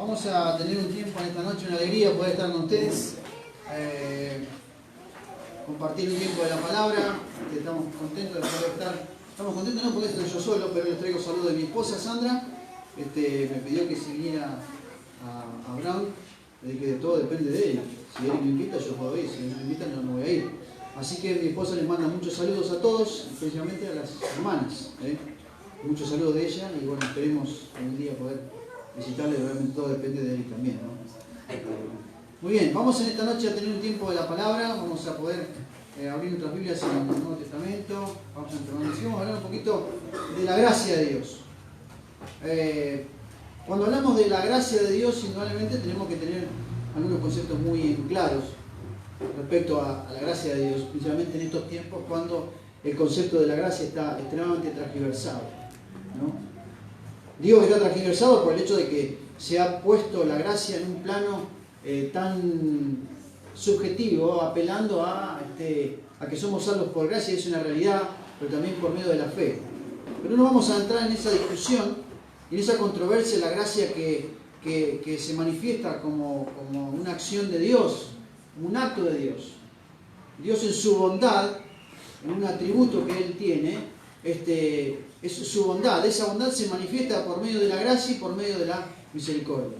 Vamos a tener un tiempo en esta noche, una alegría poder estar con ustedes, compartir un tiempo de la palabra. Estamos contentos de poder estar. Estamos contentos no porque estoy yo solo, pero les traigo saludos de mi esposa Sandra. Me pidió que si viniera a Brown. Le dije, todo depende de ella. Si él me invita, yo puedo ir. Si él me invita, no voy a ir. Así que mi esposa les manda muchos saludos a todos, especialmente a las hermanas. Muchos saludos de ella y bueno, esperemos algún día poder visitarle. Realmente todo depende de él también, ¿no? Muy bien, vamos en esta noche a tener un tiempo de la palabra. Vamos a poder abrir nuestras Biblias en el Nuevo Testamento. Vamos a hablar un poquito de la gracia de Dios. Cuando hablamos de la gracia de Dios, indudablemente tenemos que tener algunos conceptos muy claros respecto a la gracia de Dios, principalmente en estos tiempos cuando el concepto de la gracia está extremadamente transgiversado, ¿no? Digo que está transgiversado por el hecho de que se ha puesto la gracia en un plano tan subjetivo, apelando a que somos salvos por gracia, es una realidad, pero también por medio de la fe. Pero no vamos a entrar en esa discusión, en esa controversia, la gracia que se manifiesta como una acción de Dios, un acto de Dios. Dios en su bondad, en un atributo que Él tiene, es su bondad. Esa bondad se manifiesta por medio de la gracia y por medio de la misericordia.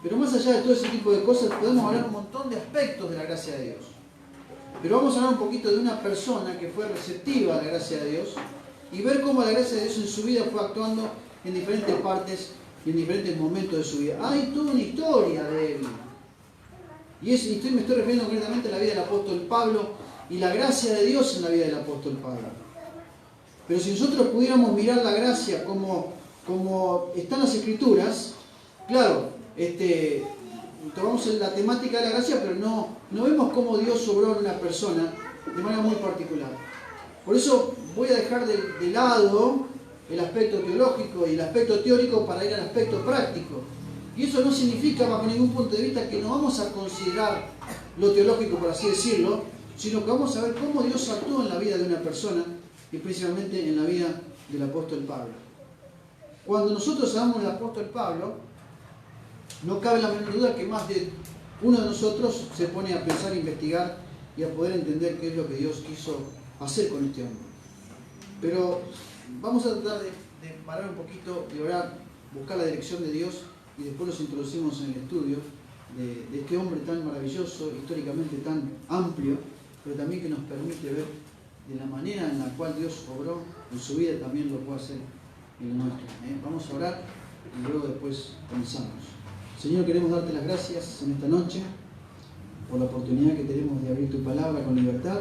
Pero más allá de todo ese tipo de cosas, podemos hablar un montón de aspectos de la gracia de Dios. Pero vamos a hablar un poquito de una persona que fue receptiva a la gracia de Dios y ver cómo la gracia de Dios en su vida fue actuando en diferentes partes y en diferentes momentos de su vida. Hay toda una historia de él. Y me estoy refiriendo concretamente a la vida del apóstol Pablo y la gracia de Dios en la vida del apóstol Pablo. Pero si nosotros pudiéramos mirar la gracia como están las Escrituras, claro, tomamos la temática de la gracia, pero no vemos cómo Dios obró en una persona de manera muy particular. Por eso voy a dejar de lado el aspecto teológico y el aspecto teórico para ir al aspecto práctico. Y eso no significa, bajo ningún punto de vista, que no vamos a considerar lo teológico, por así decirlo, sino que vamos a ver cómo Dios actuó en la vida de una persona, y principalmente en la vida del apóstol Pablo. Cuando nosotros hablamos del apóstol Pablo, no cabe la menor duda que más de uno de nosotros se pone a pensar, a investigar y a poder entender qué es lo que Dios quiso hacer con este hombre. Pero vamos a tratar de parar un poquito, de orar, buscar la dirección de Dios y después nos introducimos en el estudio de este hombre tan maravilloso, históricamente tan amplio, pero también que nos permite ver de la manera en la cual Dios obró en su vida, también lo puede hacer en la nuestra. Vamos a orar y luego después comenzamos. Señor, queremos darte las gracias en esta noche por la oportunidad que tenemos de abrir tu palabra con libertad.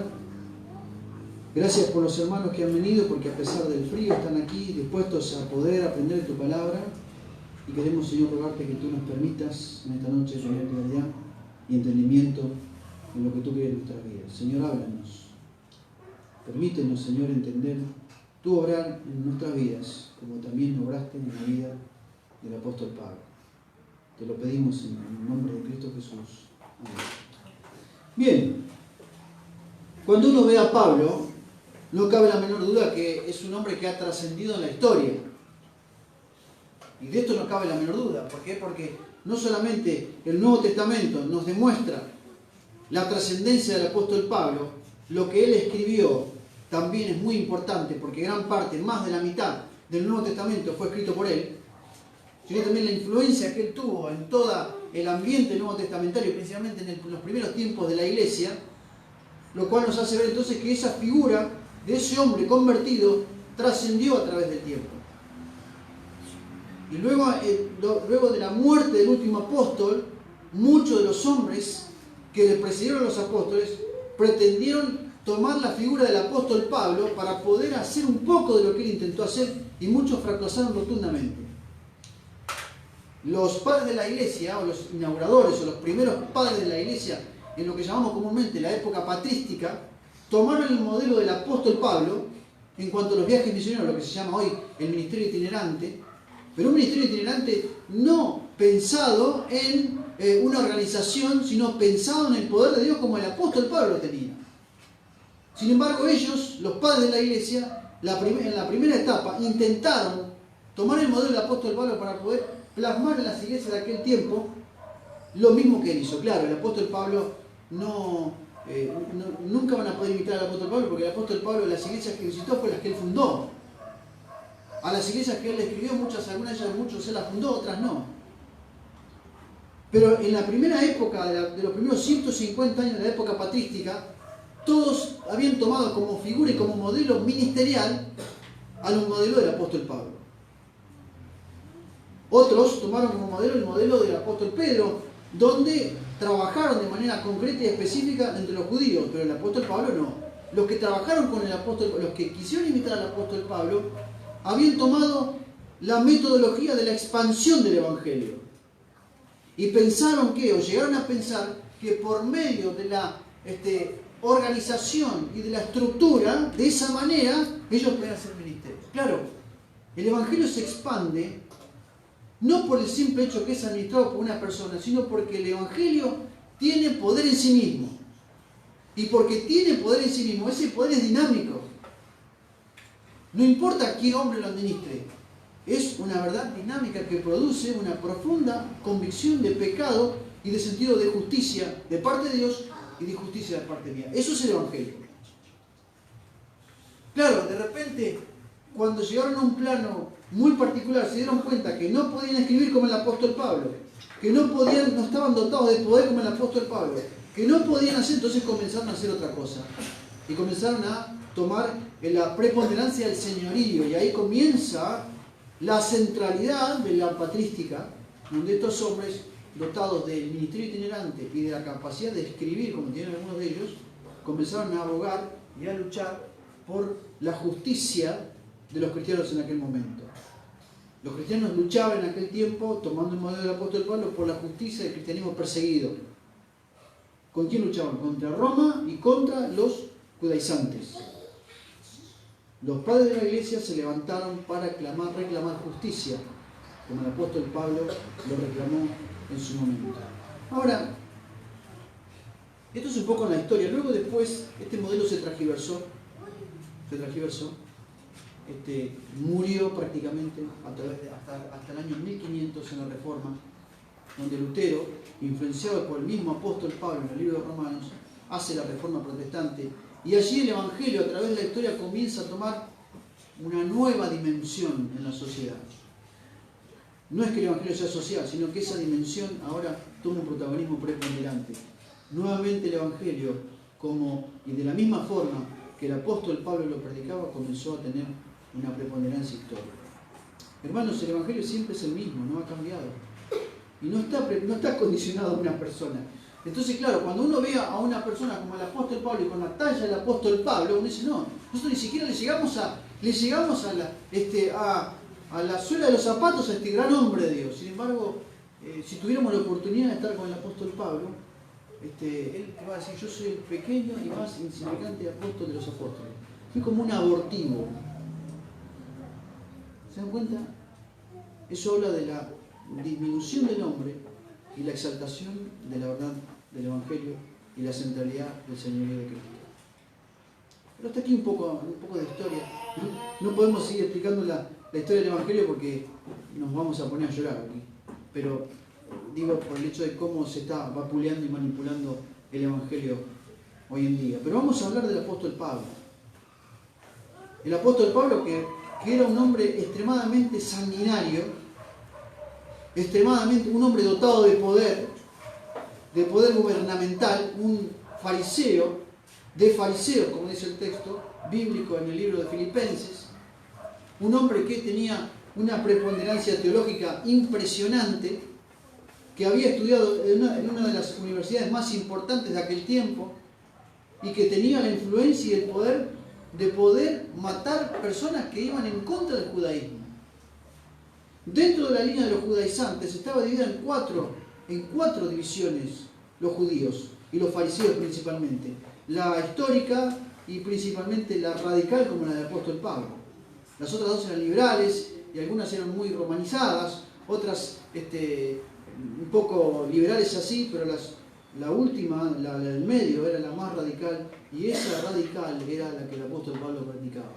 Gracias por los hermanos que han venido, porque a pesar del frío están aquí dispuestos a poder aprender de tu palabra. Y queremos, Señor, rogarte que tú nos permitas en esta noche tener claridad y entendimiento en lo que tú quieres en nuestras vidas. Señor, háblanos. Permítenos, Señor, entender tu obrar en nuestras vidas, como también obraste en la vida del apóstol Pablo. Te lo pedimos en el nombre de Cristo Jesús. Amén. Bien, cuando uno ve a Pablo, no cabe la menor duda que es un hombre que ha trascendido en la historia. Y de esto no cabe la menor duda. ¿Por qué? Porque no solamente el Nuevo Testamento nos demuestra la trascendencia del apóstol Pablo, lo que él escribió también es muy importante, porque gran parte, más de la mitad del Nuevo Testamento fue escrito por él, sino también la influencia que él tuvo en todo el ambiente nuevo testamentario, principalmente en los primeros tiempos de la iglesia, lo cual nos hace ver entonces que esa figura de ese hombre convertido trascendió a través del tiempo. Y luego de la muerte del último apóstol, muchos de los hombres que le precedieron a los apóstoles pretendieron tomar la figura del apóstol Pablo para poder hacer un poco de lo que él intentó hacer, y muchos fracasaron rotundamente. Los padres de la iglesia, o los inauguradores, o los primeros padres de la iglesia, en lo que llamamos comúnmente la época patrística, tomaron el modelo del apóstol Pablo en cuanto a los viajes misioneros, lo que se llama hoy el ministerio itinerante, pero un ministerio itinerante no pensado en una organización, sino pensado en el poder de Dios como el apóstol Pablo lo tenía. Sin embargo, ellos, los padres de la iglesia, en la primera etapa, intentaron tomar el modelo del apóstol Pablo para poder plasmar en las iglesias de aquel tiempo lo mismo que él hizo. Claro, el apóstol Pablo nunca van a poder imitar al apóstol Pablo, porque el apóstol Pablo, las iglesias que visitó fue las que él fundó. A las iglesias que él escribió, algunas de ellas, muchos él las fundó, otras no. Pero en la primera época, de los primeros 150 años de la época patrística, todos habían tomado como figura y como modelo ministerial al modelo del apóstol Pablo. Otros tomaron como modelo el modelo del apóstol Pedro, donde trabajaron de manera concreta y específica entre los judíos, pero el apóstol Pablo no. Los que trabajaron con el apóstol, los que quisieron imitar al apóstol Pablo, habían tomado la metodología de la expansión del evangelio. Y pensaron que, o llegaron a pensar, que por medio de la organización y de la estructura, de esa manera, ellos pueden hacer ministerios. Claro, el evangelio se expande no por el simple hecho que es administrado por una persona, sino porque el evangelio tiene poder en sí mismo. Y porque tiene poder en sí mismo, ese poder es dinámico. No importa qué hombre lo administre, es una verdad dinámica que produce una profunda convicción de pecado y de sentido de justicia de parte de Dios y de justicia de parte mía. Eso es el evangelio. Claro, de repente, cuando llegaron a un plano muy particular, se dieron cuenta que no podían escribir como el apóstol Pablo, que no estaban dotados de poder como el apóstol Pablo, que no podían hacer, entonces comenzaron a hacer otra cosa. Y comenzaron a tomar la preponderancia del señorío, y ahí comienza la centralidad de la patrística, donde estos hombres, dotados del ministerio itinerante y de la capacidad de escribir, como tienen algunos de ellos, comenzaron a abogar y a luchar por la justicia de los cristianos en aquel momento. Los cristianos luchaban en aquel tiempo, tomando el modelo del apóstol Pablo, por la justicia del cristianismo perseguido. ¿Con quién luchaban? Contra Roma y contra los judaizantes. Los padres de la iglesia se levantaron para reclamar justicia, como el apóstol Pablo lo reclamó en su momento. Ahora, esto es un poco la historia. Luego después, este modelo se transgiversó, murió prácticamente hasta el año 1500 en la Reforma, donde Lutero, influenciado por el mismo apóstol Pablo en el libro de Romanos, hace la Reforma protestante, y allí el Evangelio a través de la historia comienza a tomar una nueva dimensión en la sociedad. No es que el Evangelio sea social, sino que esa dimensión ahora toma un protagonismo preponderante. Nuevamente el Evangelio, y de la misma forma que el apóstol Pablo lo predicaba, comenzó a tener una preponderancia histórica. Hermanos, el Evangelio siempre es el mismo, no ha cambiado. Y no está condicionado a una persona. Entonces, claro, cuando uno ve a una persona como el apóstol Pablo y con la talla del apóstol Pablo, uno dice, no, nosotros ni siquiera le llegamos a la suela de los zapatos a este gran hombre de Dios. Sin embargo, si tuviéramos la oportunidad de estar con el apóstol Pablo, él te va a decir, yo soy el pequeño y más insignificante apóstol de los apóstoles. Fui como un abortivo. ¿Se dan cuenta? Eso habla de la disminución del hombre y la exaltación de la verdad del Evangelio y la centralidad del señorío de Cristo. Pero hasta aquí un poco de historia. No podemos seguir explicando la historia del Evangelio porque nos vamos a poner a llorar aquí. Pero digo por el hecho de cómo se está vapuleando y manipulando el Evangelio hoy en día. Pero vamos a hablar del apóstol Pablo. El apóstol Pablo que era un hombre extremadamente sanguinario, un hombre dotado de poder gubernamental, un fariseo, de fariseos, como dice el texto bíblico en el libro de Filipenses, un hombre que tenía una preponderancia teológica impresionante, que había estudiado en una de las universidades más importantes de aquel tiempo y que tenía la influencia y el poder de poder matar personas que iban en contra del judaísmo. Dentro de la línea de los judaizantes estaba dividida en cuatro divisiones los judíos y los fariseos principalmente. La histórica y principalmente la radical como la del apóstol Pablo. Las otras dos eran liberales y algunas eran muy romanizadas, otras un poco liberales así, pero la última, la del medio, era la más radical, y esa radical era la que el apóstol Pablo practicaba.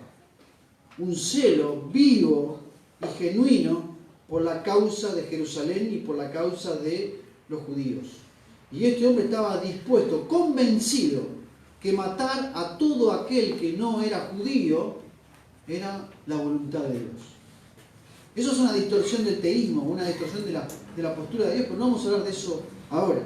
Un celo vivo y genuino por la causa de Jerusalén y por la causa de los judíos. Y este hombre estaba dispuesto, convencido, que matar a todo aquel que no era judío era la voluntad de Dios. Eso es una distorsión del teísmo, una distorsión de la postura de Dios, pero no vamos a hablar de eso ahora.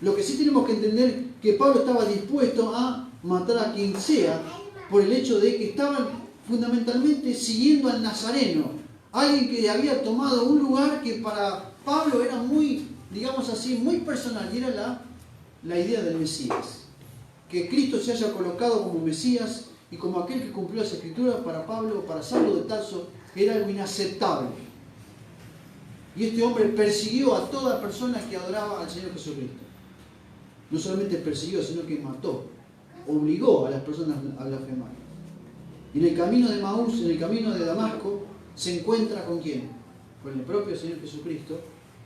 Lo que sí tenemos que entender que Pablo estaba dispuesto a matar a quien sea por el hecho de que estaban fundamentalmente siguiendo al Nazareno, alguien que había tomado un lugar que para Pablo era muy, digamos así, muy personal, y era la idea del Mesías. Que Cristo se haya colocado como Mesías y como aquel que cumplió las Escrituras, para Pablo, para Saulo de Tarso, era algo inaceptable. Y este hombre persiguió a toda persona que adoraba al Señor Jesucristo. No solamente persiguió, sino que mató, obligó a las personas a blasfemar. Y en el camino de Maús, en el camino de Damasco, se encuentra ¿con quién? Con el propio Señor Jesucristo,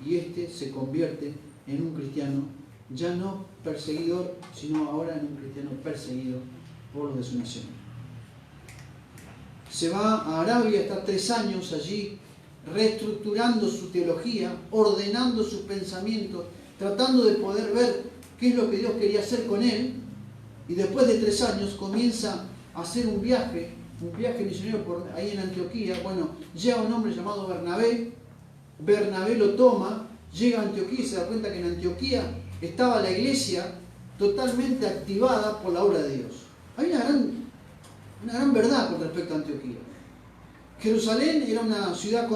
y este se convierte en un cristiano, ya no perseguidor, sino ahora en un cristiano perseguido por los de su nación. Se va a Arabia, está 3 años allí, reestructurando su teología, ordenando sus pensamientos, tratando de poder ver qué es lo que Dios quería hacer con él, y después de 3 años comienza a hacer un viaje misionero por ahí en Antioquía. Bueno, llega un hombre llamado Bernabé, Bernabé lo toma, llega a Antioquía y se da cuenta que en Antioquía estaba la iglesia totalmente activada por la obra de Dios. Hay una gran verdad con respecto a Antioquía. Jerusalén era una ciudad,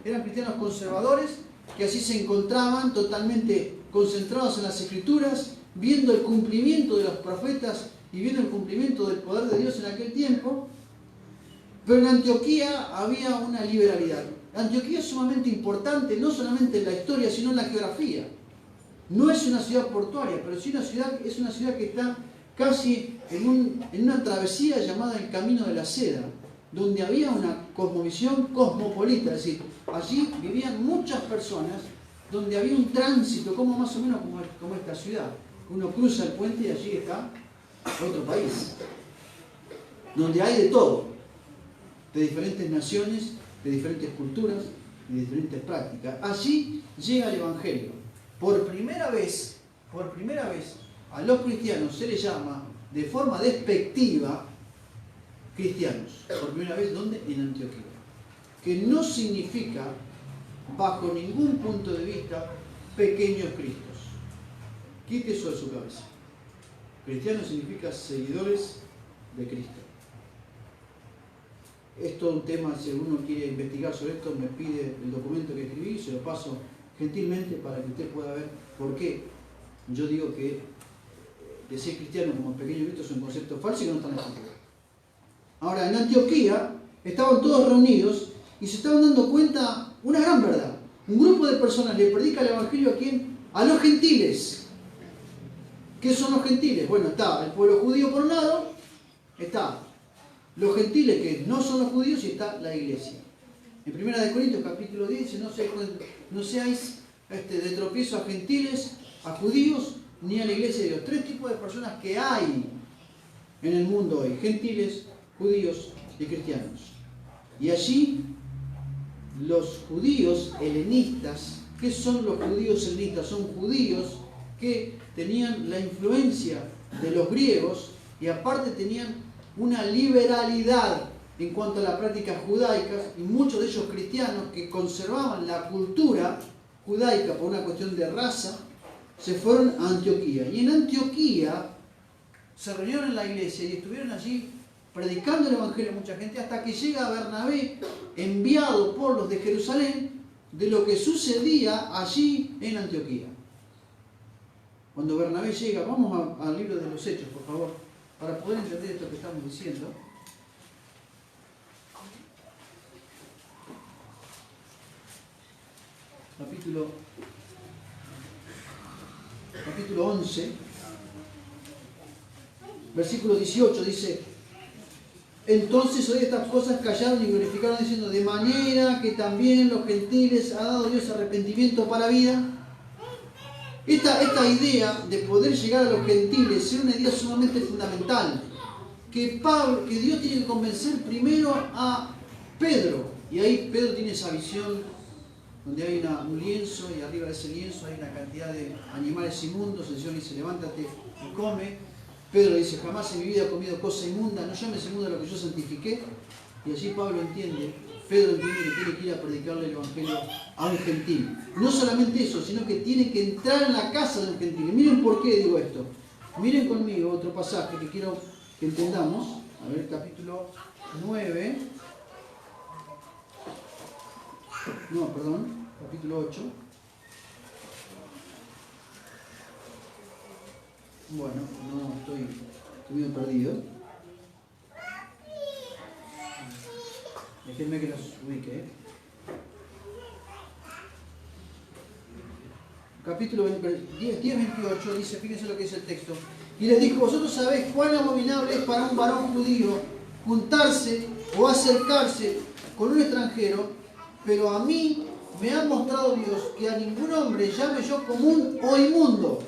eran cristianos conservadores que así se encontraban totalmente concentrados en las Escrituras, viendo el cumplimiento de los profetas y viendo el cumplimiento del poder de Dios en aquel tiempo. Pero en Antioquía había una liberalidad. Antioquía es sumamente importante, no solamente en la historia, sino en la geografía. No es una ciudad portuaria, pero sí es una ciudad que está casi en una travesía llamada el Camino de la Seda, donde había una cosmovisión cosmopolita, es decir, allí vivían muchas personas, donde había un tránsito, como más o menos como esta ciudad. Uno cruza el puente y allí está otro país, donde hay de todo, de diferentes naciones, de diferentes culturas, de diferentes prácticas. Allí llega el Evangelio. Por primera vez, a los cristianos se les llama de forma despectiva cristianos. Por primera vez, ¿dónde? En Antioquía. Que no significa, bajo ningún punto de vista, pequeños cristos. Quite eso de su cabeza. Cristiano significa seguidores de Cristo. Es todo un tema, si alguno quiere investigar sobre esto, me pide el documento que escribí, se lo paso gentilmente para que usted pueda ver por qué yo digo que decir cristiano como pequeño Cristo es un concepto falso y que no está en la Escritura. Ahora, en Antioquía estaban todos reunidos y se estaban dando cuenta una gran verdad. Un grupo de personas le predica el Evangelio ¿a quién? A los gentiles. ¿Qué son los gentiles? Bueno, está el pueblo judío por un lado, está los gentiles que no son los judíos y está la iglesia. En 1 Corintios capítulo 10 dice, no seáis de tropiezo a gentiles, a judíos, ni a la iglesia de Dios. 3 tipos de personas que hay en el mundo hoy: gentiles, judíos y cristianos. Y allí los judíos helenistas, ¿qué son los judíos helenistas? Son judíos que tenían la influencia de los griegos y aparte tenían una liberalidad en cuanto a las prácticas judaicas, y muchos de ellos cristianos que conservaban la cultura judaica por una cuestión de raza, se fueron a Antioquía. Y en Antioquía se reunieron en la iglesia y estuvieron allí predicando el Evangelio a mucha gente, hasta que llega Bernabé, enviado por los de Jerusalén, de lo que sucedía allí en Antioquía. Cuando Bernabé llega, vamos al libro de los Hechos, por favor, para poder entender esto que estamos diciendo. Capítulo 11, versículo 18 dice: entonces oí estas cosas, callaron y glorificaron diciendo, de manera que también los gentiles ha dado Dios arrepentimiento para vida. Esta idea de poder llegar a los gentiles es una idea sumamente fundamental, que Dios tiene que convencer primero a Pedro, y ahí Pedro tiene esa visión donde hay un lienzo y arriba de ese lienzo hay una cantidad de animales inmundos. El Señor dice, levántate y come. Pedro dice, jamás en mi vida he comido cosa inmunda, no llames inmunda lo que yo santifiqué. Y allí Pedro entiende que tiene que ir a predicarle el Evangelio a un gentil. No solamente eso, sino que tiene que entrar en la casa de un gentil. Y miren por qué digo esto. Miren conmigo otro pasaje que quiero que entendamos. A ver, capítulo 9. No, perdón, capítulo 8. Bueno, no, estoy medio perdido. Déjenme que los ubique. Capítulo 10:28 dice, fíjense lo que dice el texto. Y les dijo, vosotros sabéis cuán abominable es para un varón judío juntarse o acercarse con un extranjero, pero a mí me ha mostrado Dios que a ningún hombre llame yo común o inmundo.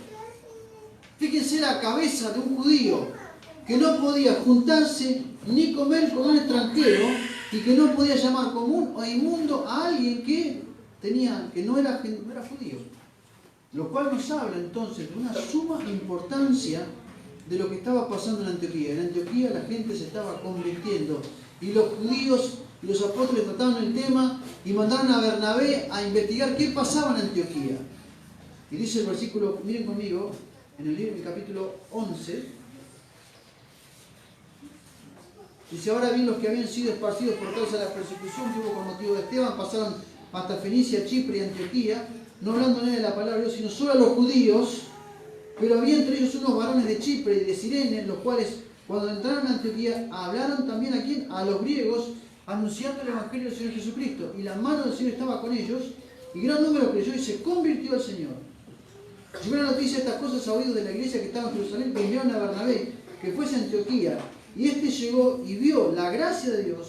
Fíjense la cabeza de un judío que no podía juntarse ni comer con un extranjero y que no podía llamar común o inmundo a alguien que no era judío. Lo cual nos habla entonces de una suma importancia de lo que estaba pasando en Antioquía. En Antioquía la gente se estaba convirtiendo y los judíos y los apóstoles trataron el tema y mandaron a Bernabé a investigar qué pasaba en Antioquía. Y dice el versículo, miren conmigo, en el capítulo 11, dice, ahora bien los que habían sido esparcidos por causa de la persecución que hubo con motivo de Esteban pasaron hasta Fenicia, Chipre y Antioquía, no hablando de la palabra de Dios, sino solo a los judíos, pero había entre ellos unos varones de Chipre y de Cirene, los cuales cuando entraron a Antioquía hablaron también a ¿quién? A los griegos, anunciando el Evangelio del Señor Jesucristo, y la mano del Señor estaba con ellos, y gran número creyó y se convirtió al Señor. Llegó la noticia de estas cosas a oídos de la iglesia que estaba en Jerusalén, que enviaron a Bernabé, que fuese a Antioquía, y este llegó y vio la gracia de Dios,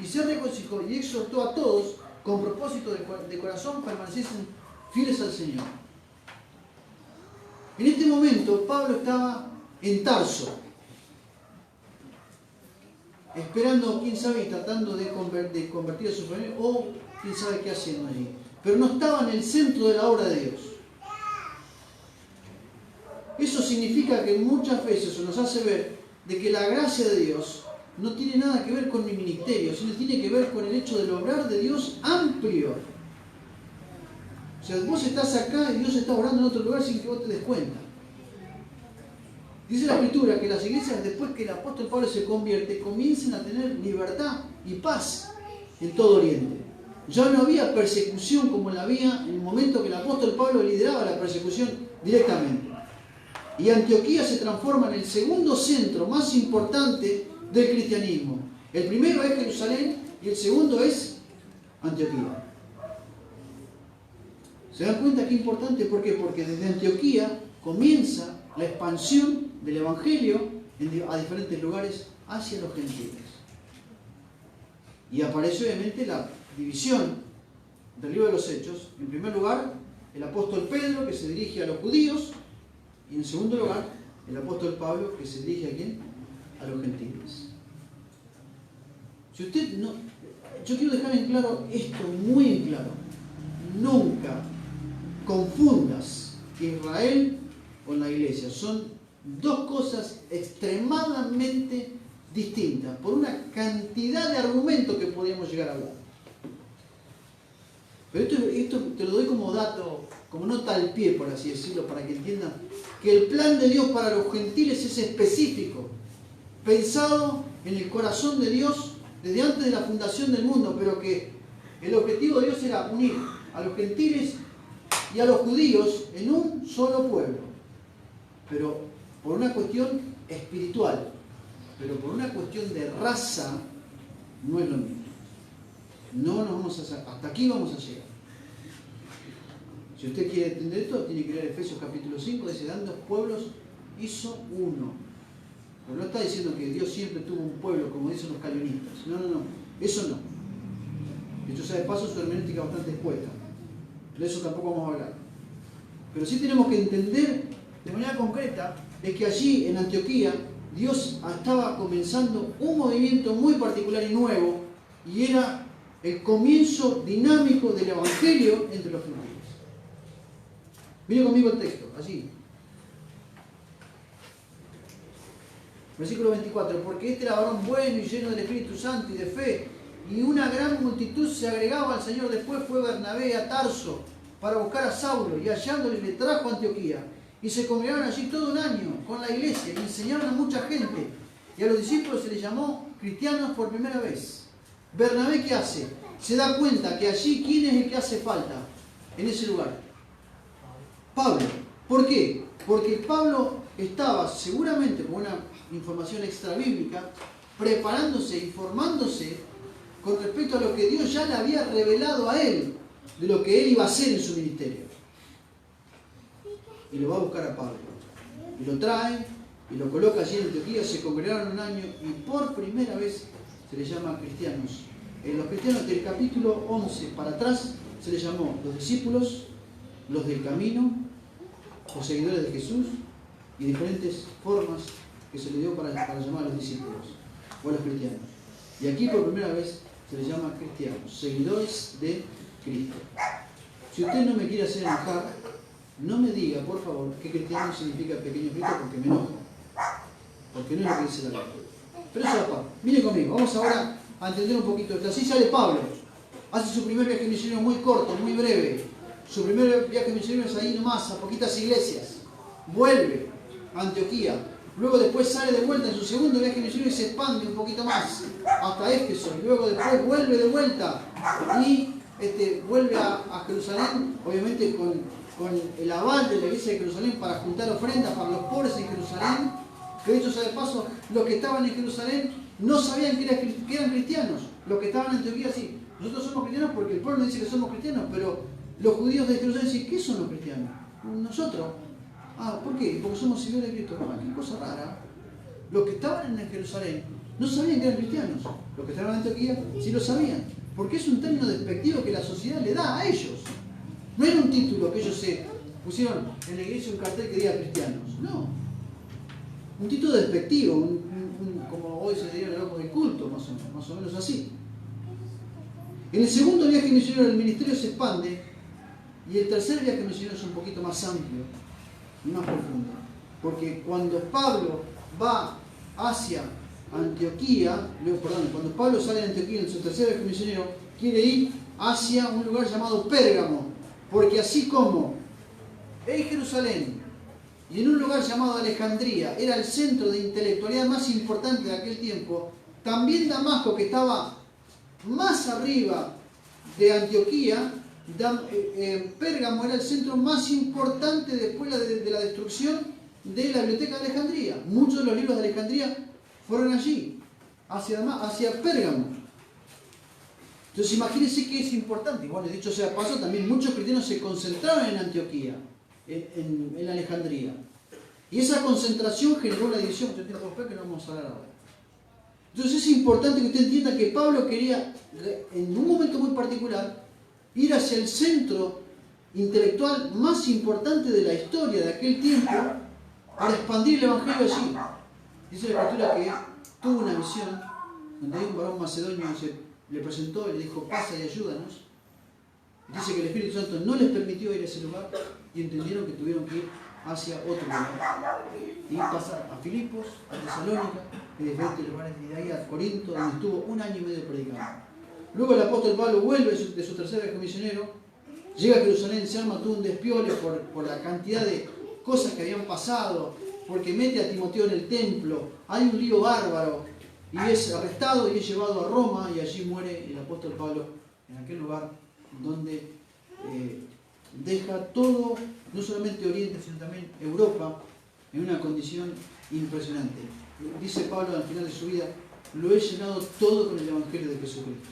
y se regocijó y exhortó a todos, con propósito de corazón, permaneciesen fieles al Señor. En este momento Pablo estaba en Tarso, esperando, quién sabe, y tratando de convertir a su familia, o quién sabe qué haciendo allí. Pero no estaba en el centro de la obra de Dios. Eso significa que muchas veces nos hace ver de que la gracia de Dios no tiene nada que ver con mi ministerio, sino tiene que ver con el hecho del obrar de Dios amplio. O sea, vos estás acá y Dios está obrando en otro lugar sin que vos te des cuenta. Dice la Escritura que las iglesias, después que el apóstol Pablo se convierte, comienzan a tener libertad y paz en todo Oriente. Ya no había persecución como la había en el momento que el apóstol Pablo lideraba la persecución directamente. Y Antioquía se transforma en el segundo centro más importante del cristianismo. El primero es Jerusalén y el segundo es Antioquía. ¿Se dan cuenta qué importante? ¿Por qué? Porque desde Antioquía comienza la expansión del Evangelio a diferentes lugares hacia los gentiles. Y aparece obviamente la división del libro de los Hechos. En primer lugar, el apóstol Pedro, que se dirige a los judíos, y en segundo lugar, el apóstol Pablo, que se dirige a ¿quién? A los gentiles. Si usted no, yo quiero dejar en claro esto, muy en claro. Nunca confundas Israel con la iglesia. Son dos cosas extremadamente distintas, por una cantidad de argumentos que podríamos llegar a hablar. Pero esto te lo doy como dato, como nota al pie, por así decirlo, para que entiendan que el plan de Dios para los gentiles es específico, pensado en el corazón de Dios desde antes de la fundación del mundo, pero que el objetivo de Dios era unir a los gentiles y a los judíos en un solo pueblo, pero por una cuestión espiritual, pero por una cuestión de raza no es lo mismo. No nos vamos a hacer, hasta aquí vamos a llegar. Si usted quiere entender esto, tiene que leer Efesios capítulo 5, dice, dando pueblos hizo uno. Pero no está diciendo que Dios siempre tuvo un pueblo, como dicen los calvinistas. No, eso no. De hecho, sea de paso, su hermenéutica bastante expuesta. De eso tampoco vamos a hablar. Pero sí tenemos que entender de manera concreta de que allí en Antioquía Dios estaba comenzando un movimiento muy particular y nuevo, y era el comienzo dinámico del Evangelio entre los gentiles. Mire conmigo el texto, allí. Versículo 24. Porque este era varón bueno y lleno del Espíritu Santo y de fe, y una gran multitud se agregaba al Señor. Después fue Bernabé a Tarso para buscar a Saulo, y hallándole le trajo a Antioquía. Y se congregaron allí todo un año con la iglesia y enseñaron a mucha gente. Y a los discípulos se les llamó cristianos por primera vez. Bernabé, ¿qué hace? Se da cuenta que allí, ¿quién es el que hace falta en ese lugar? Pablo. ¿Por qué? Porque Pablo estaba seguramente con una información extra bíblica, preparándose y formándose con respecto a lo que Dios ya le había revelado a él, de lo que él iba a hacer en su ministerio. Y lo va a buscar a Pablo. Y lo trae, y lo coloca allí en Antioquía. Se congregaron un año, y por primera vez se les llama cristianos. En los cristianos del capítulo 11 para atrás se les llamó los discípulos, los del camino, los seguidores de Jesús, y diferentes formas que se le dio para llamar a los discípulos o a los cristianos. Y aquí por primera vez se les llama cristianos, seguidores de Cristo. Si usted no me quiere hacer enojar, no me diga, por favor, que cristiano significa pequeño Cristo, porque me enojo. Porque no es lo que dice la Biblia. Pero eso es aparte. Mire conmigo, vamos ahora a entender un poquito esto. Así sale Pablo. Hace su primer viaje misionero muy corto, muy breve. Su primer viaje misionero es ahí nomás, a poquitas iglesias. Vuelve a Antioquía. Luego después sale de vuelta en su segundo viaje misionero y se expande un poquito más hasta Éfeso. Y luego después vuelve de vuelta y vuelve a Jerusalén, obviamente con el aval de la iglesia de Jerusalén para juntar ofrendas para los pobres en Jerusalén. Que de hecho, sea de paso, los que estaban en Jerusalén no sabían que eran cristianos. Los que estaban en Antioquía sí. Nosotros somos cristianos porque el pueblo dice que somos cristianos, pero los judíos de Jerusalén dicen, ¿qué son los cristianos? Nosotros. Ah, ¿por qué? Porque somos seguidores de Cristo. Ah, qué cosa rara. Los que estaban en Jerusalén no sabían que eran cristianos. Los que estaban en Antioquía sí lo sabían. Porque es un término despectivo que la sociedad le da a ellos. No era un título que ellos se pusieron en la iglesia un cartel que diga cristianos. No. Un título despectivo, como hoy se diría en el loco de culto, más o menos así. En el segundo viaje misionero el ministerio se expande, y el tercer viaje misionero es un poquito más amplio y más profundo. Porque cuando Pablo va hacia Antioquía, cuando Pablo sale de Antioquía en su tercer viaje misionero, quiere ir hacia un lugar llamado Pérgamo. Porque así como en Jerusalén y en un lugar llamado Alejandría era el centro de intelectualidad más importante de aquel tiempo, también Damasco, que estaba más arriba de Antioquía, Pérgamo era el centro más importante después de la destrucción de la biblioteca de Alejandría. Muchos de los libros de Alejandría fueron allí, hacia Pérgamo. Entonces imagínense que es importante. Y bueno, dicho sea paso, también muchos cristianos se concentraron en Antioquía, en Alejandría. Y esa concentración generó una división que no vamos a hablar ahora. Entonces es importante que usted entienda que Pablo quería, en un momento muy particular, ir hacia el centro intelectual más importante de la historia de aquel tiempo para expandir el Evangelio allí. Dice la Escritura que tuvo una visión donde hay un varón macedonio que le presentó y le dijo, pasa y ayúdanos. Dice que el Espíritu Santo no les permitió ir a ese lugar y entendieron que tuvieron que ir hacia otro lugar. Y pasar a Filipos, a Tesalónica, y de diferentes lugares, y de ahí a Corinto, donde estuvo un año y medio predicando. Luego el apóstol Pablo vuelve de su tercer viaje misionero, llega a Jerusalén, se arma todo un despiole por la cantidad de cosas que habían pasado, porque mete a Timoteo en el templo, hay un lío bárbaro, y es arrestado y es llevado a Roma, y allí muere el apóstol Pablo en aquel lugar donde deja todo, no solamente Oriente, sino también Europa, en una condición impresionante. Dice Pablo al final de su vida, lo he llenado todo con el Evangelio de Jesucristo.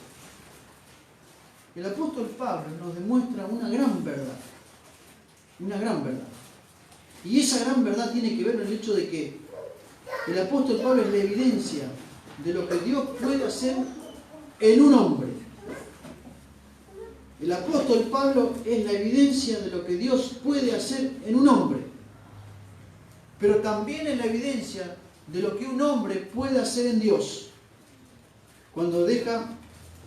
El apóstol Pablo nos demuestra una gran verdad. Una gran verdad. Y esa gran verdad tiene que ver con el hecho de que el apóstol Pablo es la evidencia de lo que Dios puede hacer en un hombre. El apóstol Pablo es la evidencia de lo que Dios puede hacer en un hombre. Pero también es la evidencia de lo que un hombre puede hacer en Dios. Cuando deja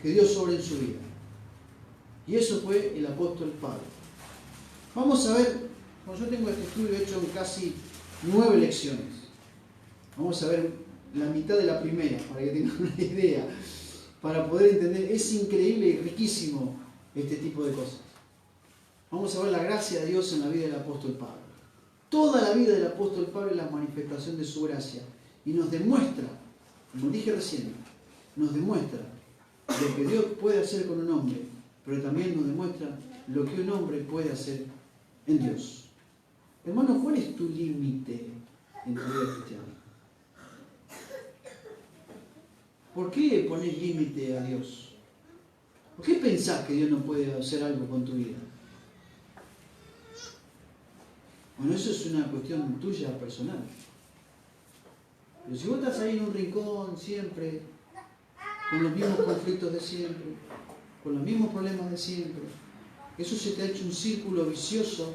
que Dios obra en su vida. Y eso fue el apóstol Pablo. Vamos a ver, bueno, yo tengo este estudio hecho en casi 9 lecciones. Vamos a ver la mitad de la primera, para que tengan una idea, para poder entender. Es increíble y riquísimo este tipo de cosas. Vamos a ver la gracia de Dios en la vida del apóstol Pablo. Toda la vida del apóstol Pablo es la manifestación de su gracia. Y nos demuestra, como dije recién, nos demuestra lo que Dios puede hacer con un hombre, pero también nos demuestra lo que un hombre puede hacer en Dios. Hermano, ¿cuál es tu límite en tu vida cristiana? ¿Por qué pones límite a Dios? ¿Por qué pensás que Dios no puede hacer algo con tu vida? Bueno, eso es una cuestión tuya personal. Pero si vos estás ahí en un rincón siempre, con los mismos conflictos de siempre, con los mismos problemas de siempre, eso se te ha hecho un círculo vicioso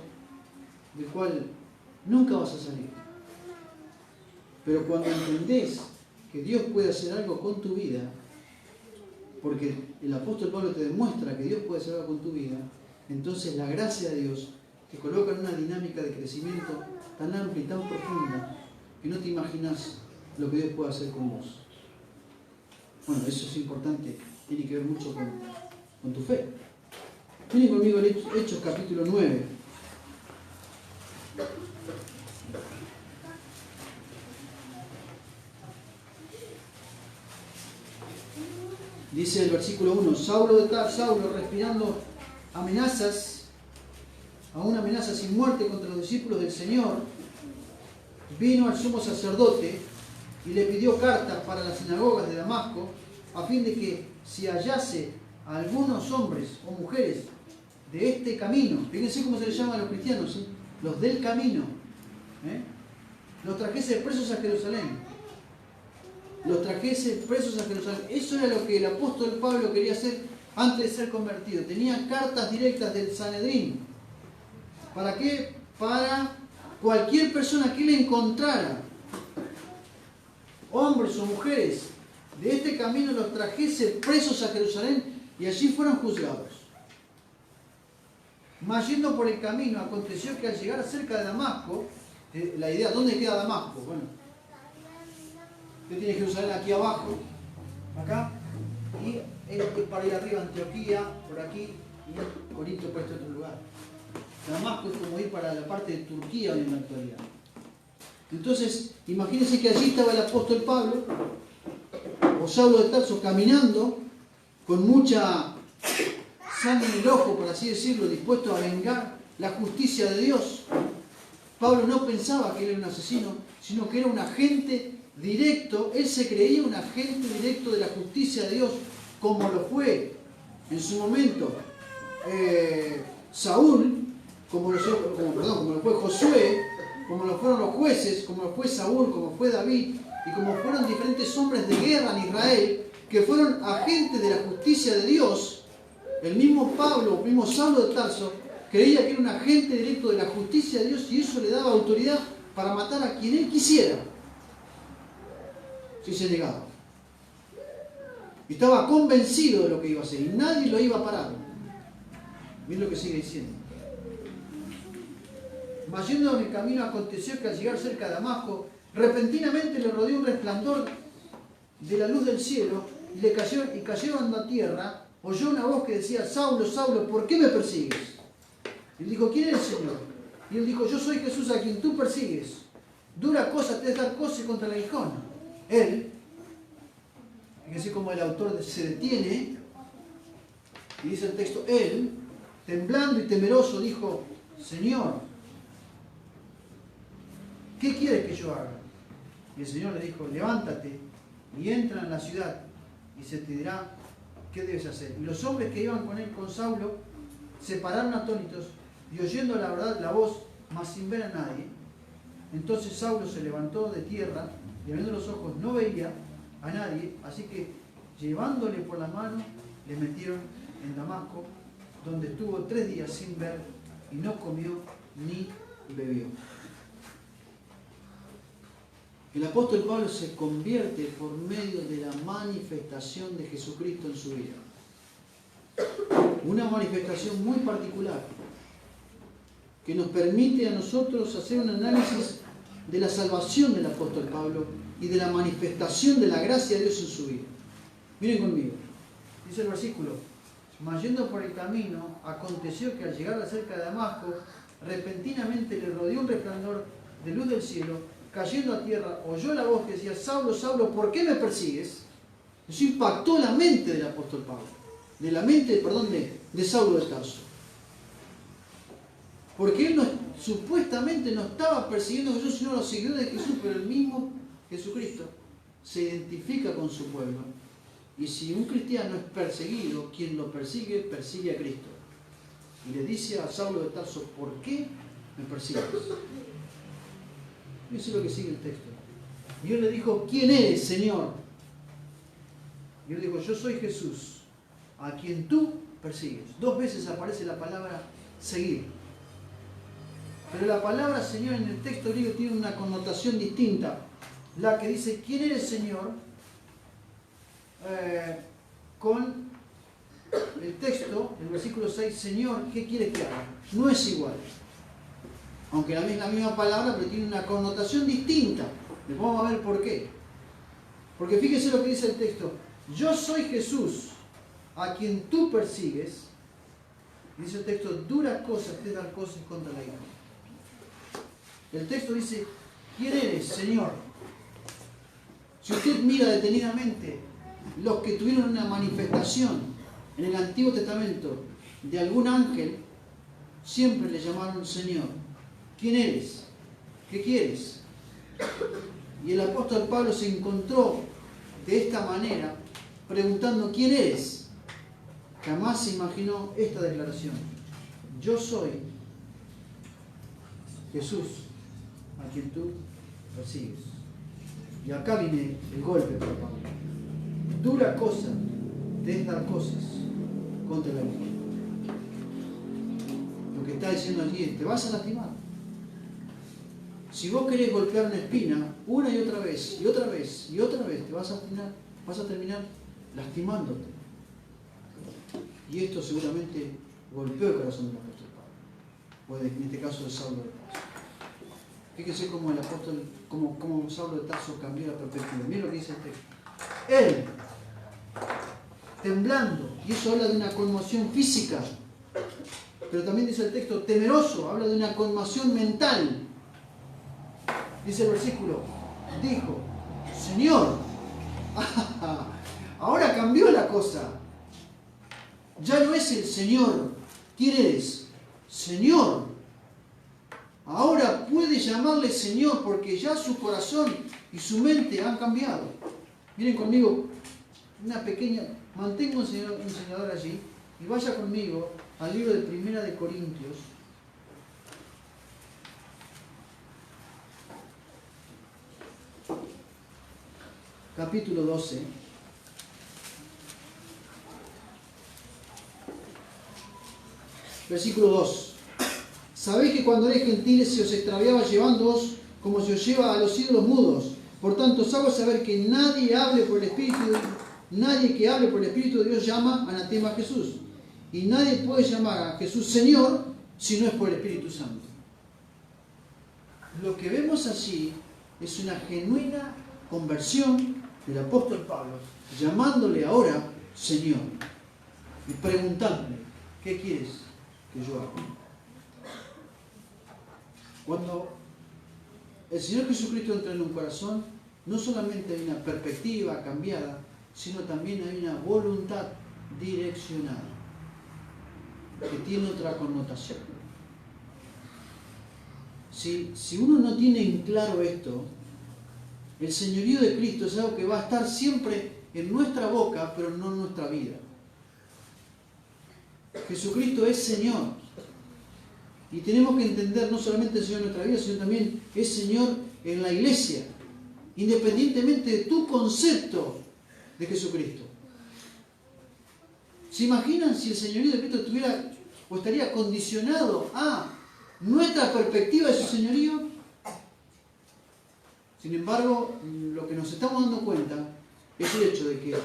del cual nunca vas a salir. Pero cuando entendés que Dios puede hacer algo con tu vida, porque el apóstol Pablo te demuestra que Dios puede hacer algo con tu vida, entonces la gracia de Dios te coloca en una dinámica de crecimiento tan amplia y tan profunda que no te imaginas lo que Dios puede hacer con vos. Bueno, eso es importante, tiene que ver mucho con tu fe. Miren conmigo en Hechos capítulo 9. Dice el versículo 1, Saulo respirando amenazas, aún amenazas sin muerte contra los discípulos del Señor, vino al sumo sacerdote y le pidió cartas para las sinagogas de Damasco, a fin de que si hallase a algunos hombres o mujeres de este camino, fíjense cómo se les llama a los cristianos, ¿sí? Los del camino, los trajese presos a Jerusalén. Los trajese presos a Jerusalén. Eso era lo que el apóstol Pablo quería hacer antes de ser convertido. Tenía cartas directas del Sanedrín. ¿Para qué? Para cualquier persona que le encontrara, hombres o mujeres, de este camino los trajese presos a Jerusalén y allí fueron juzgados. Mas yendo por el camino, aconteció que al llegar cerca de Damasco, la idea, ¿dónde queda Damasco? Bueno, usted tiene Jerusalén aquí abajo, acá, y para ir arriba Antioquía, por aquí, y Corinto por este otro lugar. Damasco es como ir para la parte de Turquía en la actualidad. Entonces, imagínense que allí estaba el apóstol Pablo, o Saulo de Tarso, caminando con mucha sangre en el ojo, por así decirlo, dispuesto a vengar la justicia de Dios. Pablo no pensaba que él era un asesino, sino que era un agente directo. Él se creía un agente directo de la justicia de Dios, como lo fue en su momento Saúl, como lo fue Josué, como lo fueron los jueces, como lo fue Saúl, como fue David, y como fueron diferentes hombres de guerra en Israel, que fueron agentes de la justicia de Dios. El mismo Pablo, el mismo Saulo de Tarso, creía que era un agente directo de la justicia de Dios y eso le daba autoridad para matar a quien él quisiera, si se negaba. Y estaba convencido de lo que iba a hacer y nadie lo iba a parar. Miren lo que sigue diciendo. Mas yendo en el camino aconteció que al llegar cerca de Damasco, repentinamente le rodeó un resplandor de la luz del cielo y cayeron a tierra. Oyó una voz que decía: Saulo, Saulo, ¿por qué me persigues? Y él dijo: ¿quién es el Señor? Y él dijo: yo soy Jesús a quien tú persigues. Dura cosa te es dar coce contra el aguijón. Él, fíjense cómo el autor se detiene, y dice el texto: él, temblando y temeroso, dijo: Señor, ¿qué quieres que yo haga? Y el Señor le dijo: levántate y entra en la ciudad y se te dirá qué debes hacer. Y los hombres que iban con él, con Saulo, se pararon atónitos y oyendo la verdad la voz, mas sin ver a nadie. Entonces Saulo se levantó de tierra y abriendo los ojos no veía a nadie, así que llevándole por la mano le metieron en Damasco, donde estuvo 3 días sin ver y no comió ni bebió. El apóstol Pablo se convierte por medio de la manifestación de Jesucristo en su vida. una manifestación muy particular que nos permite a nosotros hacer un análisis de la salvación del apóstol Pablo y de la manifestación de la gracia de Dios en su vida. Miren conmigo, dice el versículo: mas yendo por el camino, aconteció que al llegar cerca de Damasco, repentinamente le rodeó un resplandor de luz del cielo. Cayendo a tierra, oyó la voz que decía: Saulo, Saulo, ¿por qué me persigues? Eso impactó la mente del apóstol Pablo, de la mente, de Saulo de Tarso. Porque él supuestamente no estaba persiguiendo a Jesús, sino a los seguidores de Jesús, pero el mismo Jesucristo se identifica con su pueblo. Y si un cristiano es perseguido, quien lo persigue, persigue a Cristo. Y le dice a Saulo de Tarso: ¿por qué me persigues? Y eso es lo que sigue el texto. Y él le dijo: ¿quién eres, Señor? Y él dijo: yo soy Jesús, a quien tú persigues. 2 veces aparece la palabra seguir. Pero la palabra Señor en el texto griego tiene una connotación distinta. La que dice: ¿quién eres, Señor? Con el texto, el versículo 6, Señor, ¿qué quieres que haga? No es igual. Aunque es la misma palabra, pero tiene una connotación distinta. Y vamos a ver por qué. Porque fíjese lo que dice el texto: yo soy Jesús, a quien tú persigues. Dice el texto: duras cosas te dar cosas contra la hija. El texto dice: ¿quién eres, Señor? Si usted mira detenidamente los que tuvieron una manifestación en el Antiguo Testamento de algún ángel, siempre le llamaron Señor. ¿Quién eres? ¿Qué quieres? Y el apóstol Pablo se encontró de esta manera preguntando: ¿quién eres? Jamás se imaginó esta declaración: yo soy Jesús, a quien tú persigues. Y acá viene el golpe para Pablo. Dura cosa te es dar cosas contra la vida. Lo que está diciendo allí es: te vas a lastimar. Si vos querés golpear una espina una y otra vez, y otra vez, y otra vez, te vas a terminar lastimándote. Y esto seguramente golpeó el corazón del apóstol Pablo, o en este caso de Saulo de Tarso. Fíjese cómo el apóstol, cómo Saulo de Tarso cambió la perspectiva. Miren lo que dice el texto. Él, temblando, y eso habla de una conmoción física, pero también dice el texto temeroso, habla de una conmoción mental. Dice el versículo: dijo: Señor, ahora cambió la cosa. Ya no es el Señor. ¿Quién eres? Señor. Ahora puede llamarle Señor porque ya su corazón y su mente han cambiado. Miren conmigo, mantenga un señalador allí y vaya conmigo al libro de 1 de Corintios. Capítulo 12. Versículo 2. Sabéis que cuando eres gentiles se os extraviaba llevándoos como se os lleva a los ídolos mudos. Por tanto, os hago saber que nadie que hable por el Espíritu de Dios llama anatema a Jesús. Y nadie puede llamar a Jesús Señor si no es por el Espíritu Santo. Lo que vemos allí es una genuina conversión del apóstol Pablo, llamándole ahora Señor y preguntándole: ¿qué quieres que yo haga? Cuando el Señor Jesucristo entra en un corazón, no solamente hay una perspectiva cambiada, sino también hay una voluntad direccionada, que tiene otra connotación. Si uno no tiene en claro esto, el señorío de Cristo es algo que va a estar siempre en nuestra boca, pero no en nuestra vida. Jesucristo es Señor. Y tenemos que entender no solamente el Señor en nuestra vida, sino también es Señor en la iglesia, independientemente de tu concepto de Jesucristo. ¿Se imaginan si el señorío de Cristo estuviera o estaría condicionado a nuestra perspectiva de su señorío? Sin embargo, lo que nos estamos dando cuenta es el hecho de que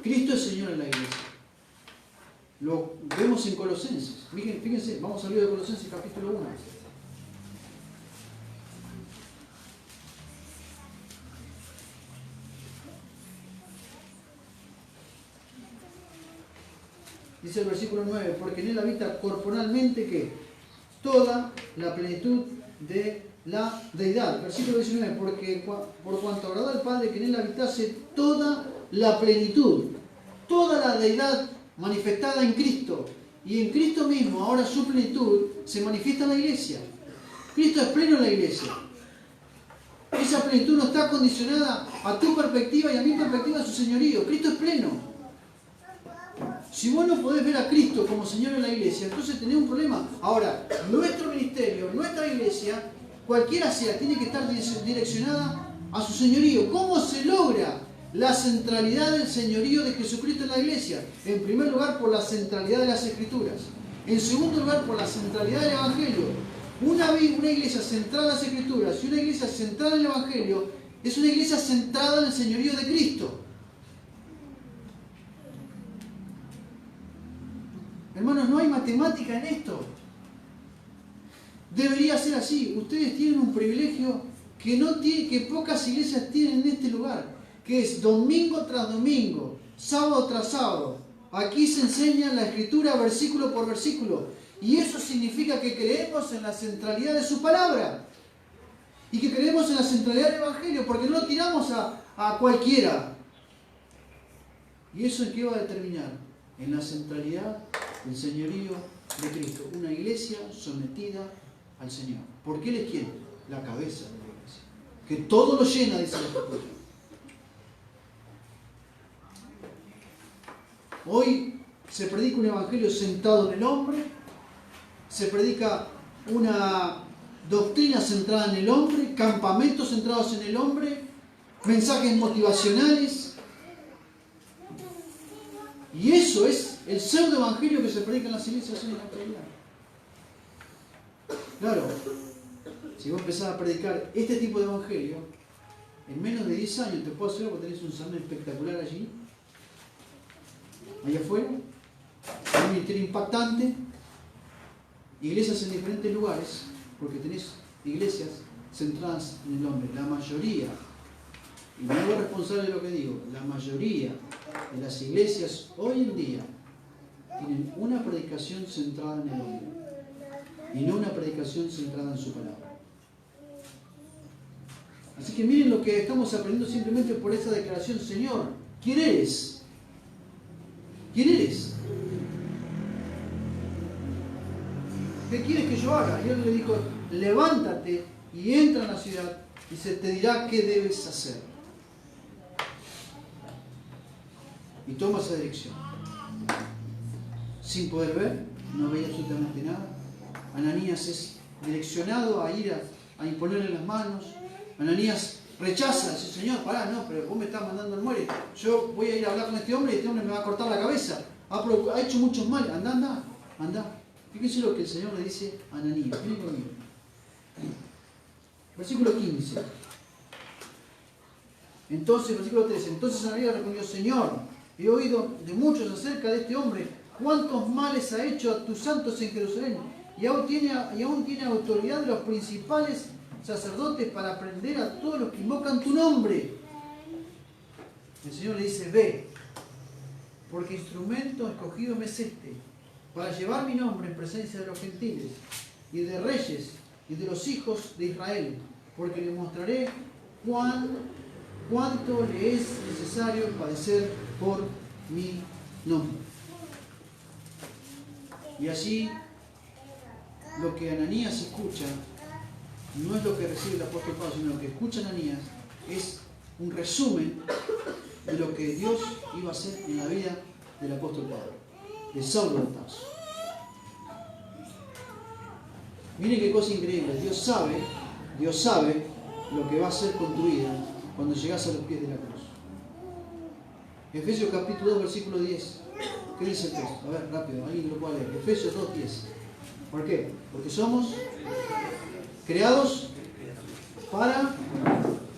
Cristo es Señor en la iglesia. Lo vemos en Colosenses. Fíjense, vamos al libro de Colosenses capítulo 1. Dice el versículo 9, porque en él habita corporalmente ¿qué? Toda la plenitud de la deidad. Versículo 19, porque por cuanto agradó al Padre que en él habitase toda la plenitud, toda la deidad manifestada en Cristo. Y en Cristo mismo, ahora su plenitud se manifiesta en la iglesia. Cristo es pleno en la iglesia. Esa plenitud no está condicionada a tu perspectiva y a mi perspectiva, a su señorío. Cristo es pleno. Si vos no podés ver a Cristo como Señor en la iglesia, entonces tenés un problema. Ahora, nuestro ministerio, nuestra iglesia, cualquiera sea, tiene que estar direccionada a su señorío. ¿Cómo se logra la centralidad del señorío de Jesucristo en la iglesia? En primer lugar, por la centralidad de las Escrituras. En segundo lugar, por la centralidad del Evangelio. Una iglesia centrada en las Escrituras y una iglesia centrada en el Evangelio es una iglesia centrada en el señorío de Cristo. Hermanos, no hay matemática en esto. Debería ser así. Ustedes tienen un privilegio que pocas iglesias tienen en este lugar, que es domingo tras domingo, sábado tras sábado. Aquí se enseña la Escritura versículo por versículo. Y eso significa que creemos en la centralidad de su palabra. Y que creemos en la centralidad del Evangelio, porque no lo tiramos a cualquiera. ¿Y eso en qué va a determinar? En la centralidad del señorío de Cristo. Una iglesia sometida al Señor. Porque Él es ¿quién? La cabeza de la iglesia. Que todo lo llena, dice la Escritura. Hoy se predica un evangelio sentado en el hombre, se predica una doctrina centrada en el hombre, campamentos centrados en el hombre, mensajes motivacionales. Y eso es el pseudo evangelio que se predica en las iglesias hoy en la actualidad. Claro, si vos empezás a predicar este tipo de evangelio, en menos de 10 años te puedo asegurar porque tenés un sermón espectacular allí, allá afuera, un ministerio impactante, iglesias en diferentes lugares, porque tenés iglesias centradas en el hombre. La mayoría, y me hago responsable de lo que digo, la mayoría de las iglesias hoy en día tienen una predicación centrada en el hombre y no una predicación centrada en su palabra. Así que miren lo que estamos aprendiendo simplemente por esa declaración. Señor, ¿quién eres? ¿Quién eres? ¿Qué quieres que yo haga? Y él le dijo, levántate y entra en la ciudad y se te dirá qué debes hacer. Y toma esa dirección. Sin poder ver, no veía absolutamente nada. Ananías es direccionado a ir a imponerle las manos. Ananías rechaza, dice, Señor, pará, no, pero vos me estás mandando al muere. Yo voy a ir a hablar con este hombre y este hombre me va a cortar la cabeza. Ha hecho muchos males. Anda. Fíjense lo que el Señor le dice a Ananías. Miren conmigo. Versículo 15. Entonces, versículo 13. Entonces Ananías respondió, Señor, he oído de muchos acerca de este hombre, cuántos males ha hecho a tus santos en Jerusalén, y aún tiene autoridad de los principales sacerdotes para prender a todos los que invocan tu nombre. El Señor le dice, ve, porque instrumento escogido me es este, para llevar mi nombre en presencia de los gentiles, y de reyes, y de los hijos de Israel, porque le mostraré cuánto le es necesario padecer por mi nombre. Y allí lo que Ananías escucha no es lo que recibe el apóstol Pablo, sino lo que escucha Ananías es un resumen de lo que Dios iba a hacer en la vida del apóstol Pablo, de Saulo de Tarso. Miren qué cosa increíble, Dios sabe lo que va a hacer con tu vida cuando llegas a los pies de la cruz. Efesios capítulo 2, versículo 10. ¿Qué dice el texto? A ver, rápido, alguien lo puede leer. Efesios 2, 10. ¿Por qué? Porque somos creados para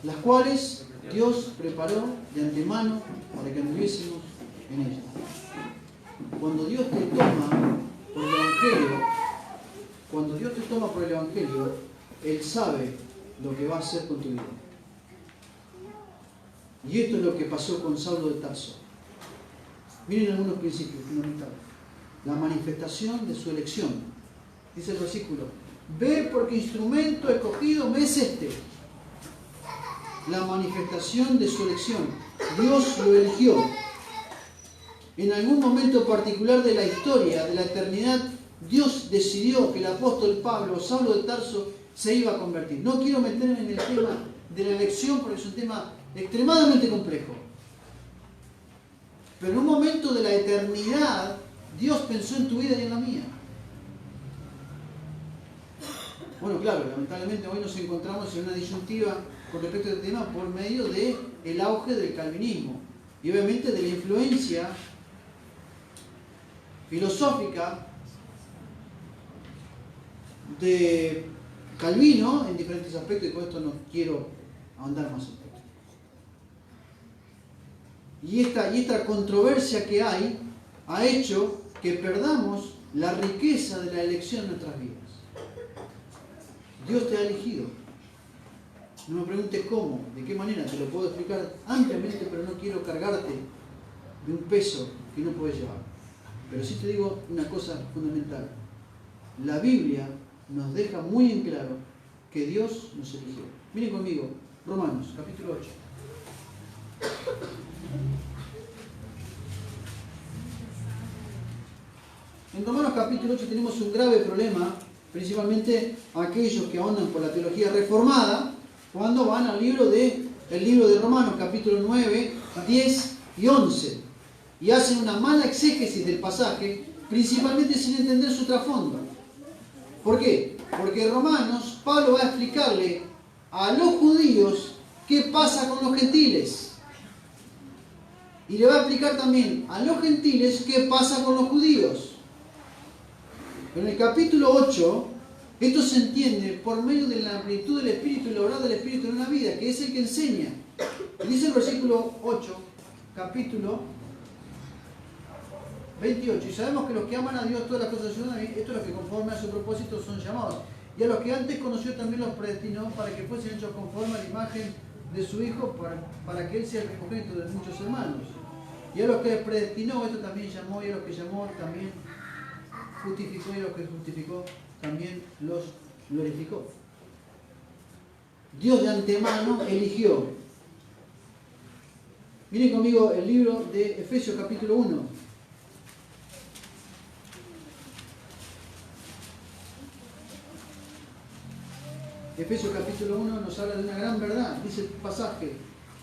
las cuales Dios preparó de antemano para que anduviésemos en ella. cuando Dios te toma por el Evangelio, cuando Dios te toma por el Evangelio, Él sabe lo que va a hacer con tu vida. Y esto es lo que pasó con Saulo de Tarso. Miren algunos principios fundamentales. La manifestación de su elección. Dice el versículo: ve porque instrumento escogido me es este. La manifestación de su elección. Dios lo eligió. En algún momento particular de la historia, de la eternidad, Dios decidió que el apóstol Pablo, Saulo de Tarso, se iba a convertir. No quiero meterme en el tema de la elección porque es un tema extremadamente complejo. Pero en un momento de la eternidad, Dios pensó en tu vida y en la mía. Bueno, claro, lamentablemente hoy nos encontramos en una disyuntiva con respecto a este tema por medio del auge del calvinismo y obviamente de la influencia filosófica de Calvino en diferentes aspectos, y con esto no quiero ahondar más en esto. Y esta controversia que hay ha hecho que perdamos la riqueza de la elección en nuestras vidas. Dios te ha elegido. No me preguntes cómo, de qué manera, te lo puedo explicar ampliamente, pero no quiero cargarte de un peso que no puedes llevar. Pero sí te digo una cosa fundamental. La Biblia nos deja muy en claro que Dios nos eligió. Miren conmigo, Romanos, capítulo 8. En Romanos capítulo 8 tenemos un grave problema, principalmente aquellos que ahondan por la teología reformada, cuando van al libro de Romanos, capítulo 9, 10 y 11, y hacen una mala exégesis del pasaje, principalmente sin entender su trasfondo. ¿Por qué? Porque en Romanos, Pablo va a explicarle a los judíos qué pasa con los gentiles. Y le va a explicar también a los gentiles qué pasa con los judíos. Pero en el capítulo 8, esto se entiende por medio de la amplitud del Espíritu y la obra del Espíritu en una vida, que es el que enseña. Dice el versículo 8, capítulo 28. Y sabemos que los que aman a Dios, todas las cosas ayudan a mí. Esto es lo que conforme a su propósito son llamados. Y a los que antes conoció también los predestinó para que fuesen hechos conforme a la imagen de su Hijo, para que Él sea el primogénito de muchos hermanos. Y a los que predestinó, esto también llamó, y a los que llamó también justificó, y a los que justificó también los glorificó. Dios de antemano eligió. Miren conmigo el libro de Efesios capítulo 1. Efesios capítulo 1 nos habla de una gran verdad. Dice el pasaje: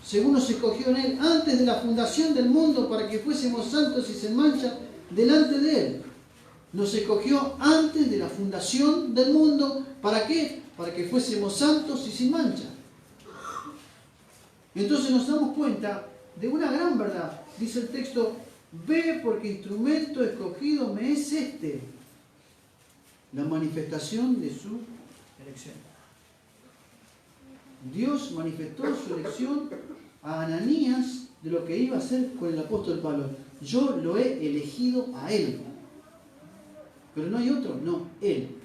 según nos escogió en Él antes de la fundación del mundo para que fuésemos santos y sin mancha delante de Él. Nos escogió antes de la fundación del mundo. ¿Para qué? Para que fuésemos santos y sin mancha. Entonces nos damos cuenta de una gran verdad. Dice el texto: ve porque instrumento escogido me es este. La manifestación de su elección. Dios manifestó su elección a Ananías de lo que iba a hacer con el apóstol Pablo. Yo lo he elegido a él. Pero no hay otro, no, él.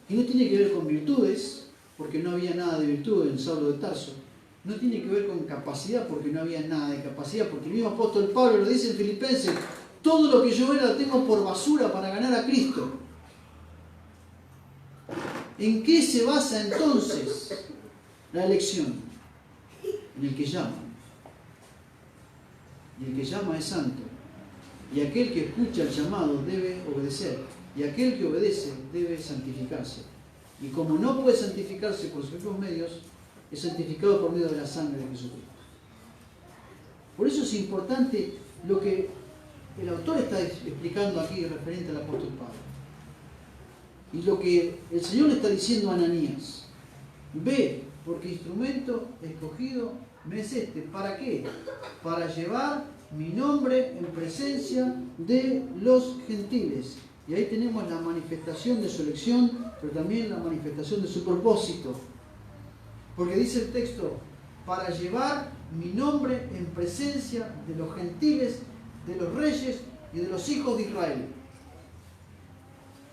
Y no tiene que ver con virtudes, porque no había nada de virtud en Saulo de Tarso. No tiene que ver con capacidad, porque no había nada de capacidad, porque el mismo apóstol Pablo lo dice en Filipenses: todo lo que yo era lo tengo por basura para ganar a Cristo. ¿En qué se basa entonces la elección? En el que llama. Y el que llama es santo. Y aquel que escucha el llamado debe obedecer. Y aquel que obedece debe santificarse. Y como no puede santificarse por sus propios medios, es santificado por medio de la sangre de Jesucristo. Por eso es importante lo que el autor está explicando aquí referente al apóstol Pablo. Y lo que el Señor le está diciendo a Ananías: ve, porque instrumento escogido me es este. ¿Para qué? Para llevar mi nombre en presencia de los gentiles. Y ahí tenemos la manifestación de su elección, pero también la manifestación de su propósito. Porque dice el texto: para llevar mi nombre en presencia de los gentiles, de los reyes y de los hijos de Israel.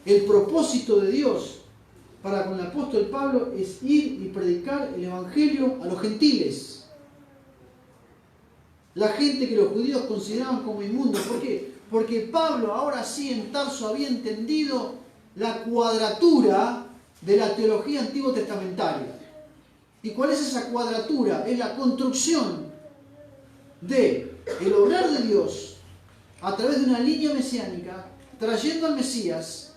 El propósito de Dios para con el apóstol Pablo es ir y predicar el evangelio a los gentiles. La gente que los judíos consideraban como inmundos. ¿Por qué? Porque Pablo ahora sí en Tarso había entendido la cuadratura de la teología antiguo testamentaria. ¿Y cuál es esa cuadratura? Es la construcción de el obrar de Dios a través de una línea mesiánica, trayendo al Mesías,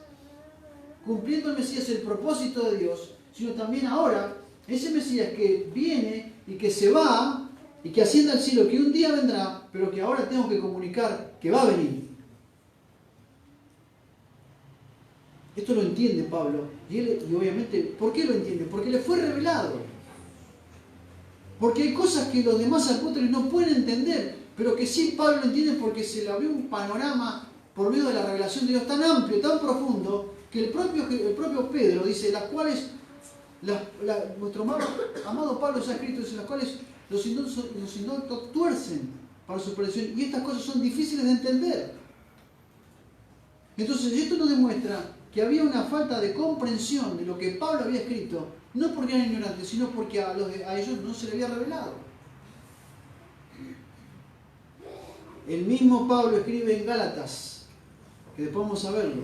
cumpliendo el Mesías el propósito de Dios, sino también ahora ese Mesías que viene y que se va y que asciende al cielo, que un día vendrá, pero que ahora tengo que comunicar que va a venir. Esto lo entiende Pablo y obviamente, ¿por qué lo entiende? Porque le fue revelado. Porque hay cosas que los demás apóstoles no pueden entender, pero que sí Pablo lo entiende porque se le abrió un panorama por medio de la revelación de Dios tan amplio, tan profundo, que el propio Pedro dice, las cuales, nuestro amado Pablo se ha escrito, dice, las cuales los indoctos tuercen para su perdición, y estas cosas son difíciles de entender. Entonces esto nos demuestra que había una falta de comprensión de lo que Pablo había escrito, no porque eran ignorantes, sino porque a ellos no se le había revelado. El mismo Pablo escribe en Gálatas, que después vamos a verlo,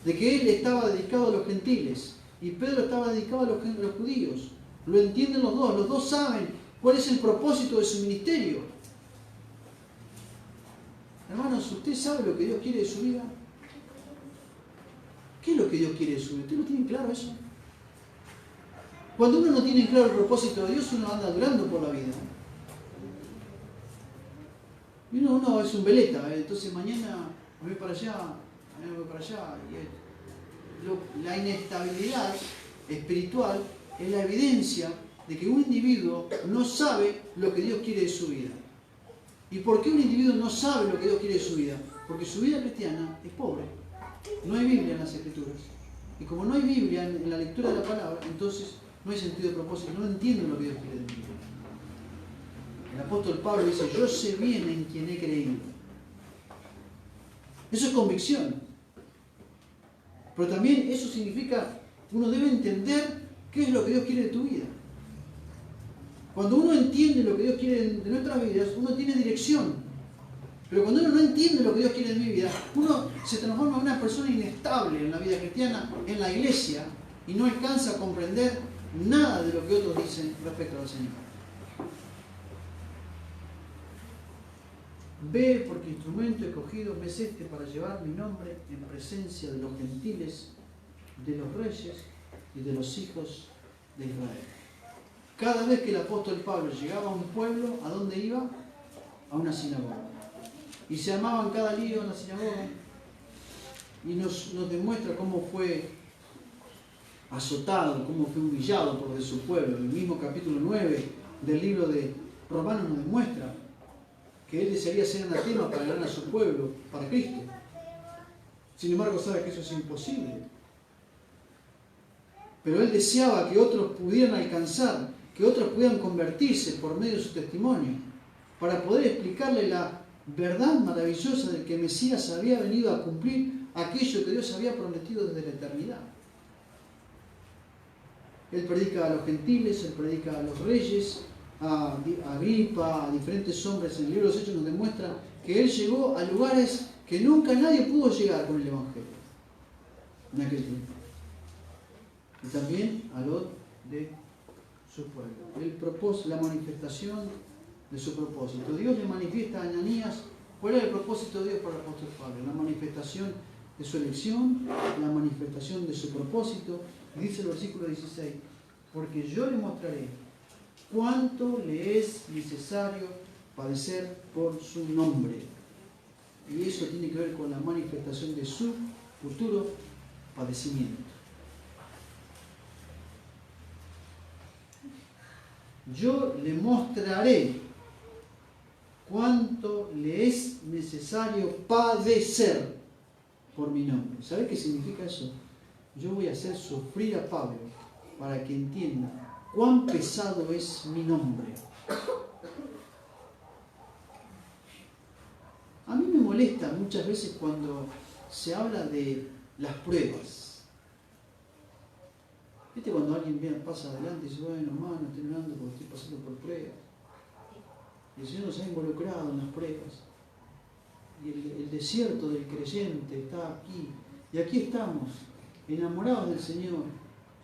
de que él estaba dedicado a los gentiles y Pedro estaba dedicado a los judíos. Lo entienden los dos saben cuál es el propósito de su ministerio. Hermanos, ¿usted sabe lo que Dios quiere de su vida? ¿Qué es lo que Dios quiere de su vida? ¿Usted lo tiene claro eso? Cuando uno no tiene claro el propósito de Dios, uno anda durando por la vida. Y uno es un veleta, entonces mañana voy para allá, mañana voy para allá. La inestabilidad espiritual es la evidencia de que un individuo no sabe lo que Dios quiere de su vida. ¿Y por qué un individuo no sabe lo que Dios quiere de su vida? Porque su vida cristiana es pobre. No hay Biblia en las Escrituras. Y como no hay Biblia en la lectura de la palabra, entonces no hay sentido de propósito. No entiendo lo que Dios quiere de mi vida. El apóstol Pablo dice, yo sé bien en quien he creído. Eso es convicción. Pero también eso significa que uno debe entender qué es lo que Dios quiere de tu vida. Cuando uno entiende lo que Dios quiere de nuestras vidas, uno tiene dirección. Pero cuando uno no entiende lo que Dios quiere de mi vida, uno se transforma en una persona inestable en la vida cristiana, en la iglesia, y no alcanza a comprender nada de lo que otros dicen respecto al Señor. Ve, porque instrumento escogido me es este para llevar mi nombre en presencia de los gentiles, de los reyes y de los hijos de Israel. Cada vez que el apóstol Pablo llegaba a un pueblo, ¿a dónde iba? A una sinagoga. Y se armaban cada lío en la sinagoga. Y nos demuestra cómo fue azotado, cómo fue humillado por su pueblo. El mismo capítulo 9 del libro de Romanos nos demuestra que él desearía ser anatema para ganar a su pueblo, para Cristo. Sin embargo, sabe que eso es imposible. Pero él deseaba que otros pudieran alcanzar, que otros pudieran convertirse por medio de su testimonio, para poder explicarle la verdad maravillosa de que Mesías había venido a cumplir aquello que Dios había prometido desde la eternidad. Él predica a los gentiles, él predica a los reyes, a Agripa, a diferentes hombres. En el libro de los Hechos nos demuestra que él llegó a lugares que nunca nadie pudo llegar con el Evangelio en aquel tiempo. Y también a los de su pueblo. Él propuso la manifestación de su propósito. Dios le manifiesta a Ananías cuál era el propósito de Dios para el apóstol Pablo. La manifestación de su elección, la manifestación de su propósito. Y dice el versículo 16, porque yo le mostraré cuánto le es necesario padecer por su nombre. Y eso tiene que ver con la manifestación de su futuro padecimiento. Yo le mostraré cuánto le es necesario padecer por mi nombre. ¿Sabe qué significa eso? Yo voy a hacer sufrir a Pablo para que entienda cuán pesado es mi nombre. A mí me molesta muchas veces cuando se habla de las pruebas. ¿Viste cuando alguien viene, pasa adelante y dice, bueno, hermano, estoy orando porque estoy pasando por pruebas? Y el Señor nos ha involucrado en las pruebas. Y el desierto del creyente está aquí. Y aquí estamos, enamorados del Señor,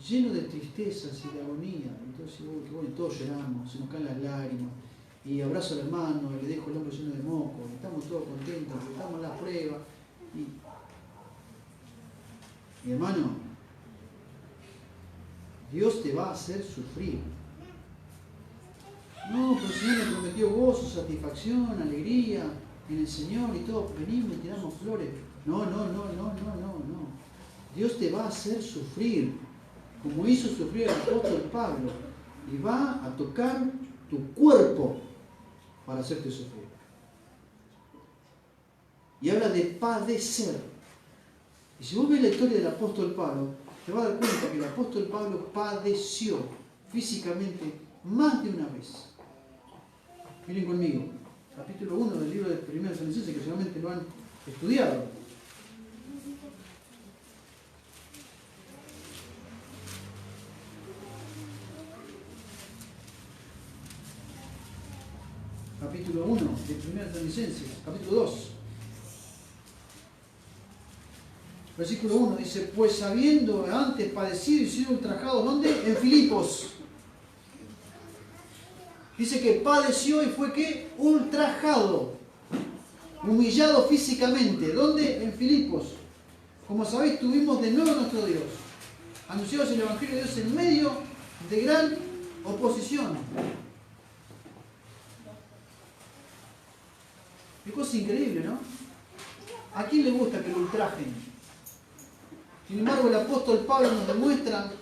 llenos de tristezas y de agonía. Entonces, bueno, todos lloramos, se nos caen las lágrimas. Y abrazo al hermano, le dejo el hombro lleno de moco. Estamos todos contentos, porque estamos en la prueba. Y hermano, Dios te va a hacer sufrir. No, pero el Señor me prometió gozo, satisfacción, alegría en el Señor y todo. Venimos y tiramos flores. No. Dios te va a hacer sufrir, como hizo sufrir al apóstol Pablo. Y va a tocar tu cuerpo para hacerte sufrir. Y habla de padecer. Y si vos ves la historia del apóstol Pablo, te vas a dar cuenta que el apóstol Pablo padeció físicamente más de una vez. Miren conmigo, capítulo 1 del libro de 1 Tesalonicenses, que seguramente lo han estudiado. Capítulo 1 de 1 Tesalonicenses, capítulo 2. Versículo 1 dice, pues habiendo antes padecido y sido ultrajado, ¿dónde? En Filipos. Dice que padeció y fue ¿qué? Ultrajado, humillado físicamente. ¿Dónde? En Filipos. Como sabéis, tuvimos de nuevo a nuestro Dios. Anunciamos el Evangelio de Dios en medio de gran oposición. Qué cosa increíble, ¿no? ¿A quién le gusta que lo ultrajen? Sin embargo, el apóstol Pablo nos demuestra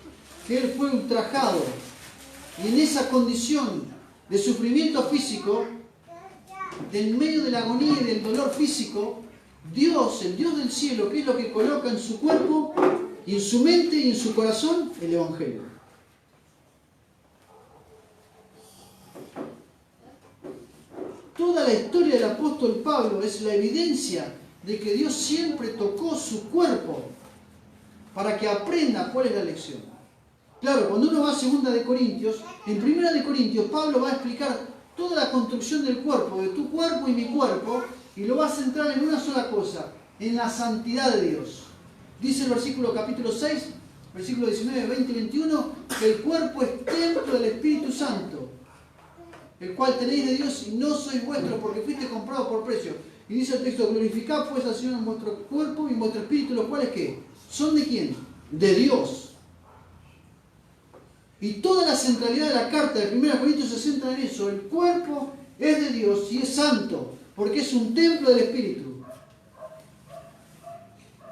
que él fue ultrajado. Y en esa condición de sufrimiento físico, en medio de la agonía y del dolor físico, Dios, el Dios del cielo, ¿qué es lo que coloca en su cuerpo y en su mente y en su corazón? El Evangelio. Toda la historia del apóstol Pablo es la evidencia de que Dios siempre tocó su cuerpo para que aprenda cuál es la lección. Claro, cuando uno va a 2 de Corintios, en 1 de Corintios Pablo va a explicar toda la construcción del cuerpo, de tu cuerpo y mi cuerpo, y lo va a centrar en una sola cosa, en la santidad de Dios. Dice el versículo capítulo 6, versículo 19, 20 y 21, que el cuerpo es templo del Espíritu Santo, el cual tenéis de Dios y no sois vuestros porque fuiste comprados por precio. Y dice el texto, glorificad pues al Señor en vuestro cuerpo y en vuestro espíritu, los cuales ¿qué? ¿Son de quién? De Dios. Y toda la centralidad de la carta de 1 Corintios se centra en eso. El cuerpo es de Dios y es santo, porque es un templo del Espíritu.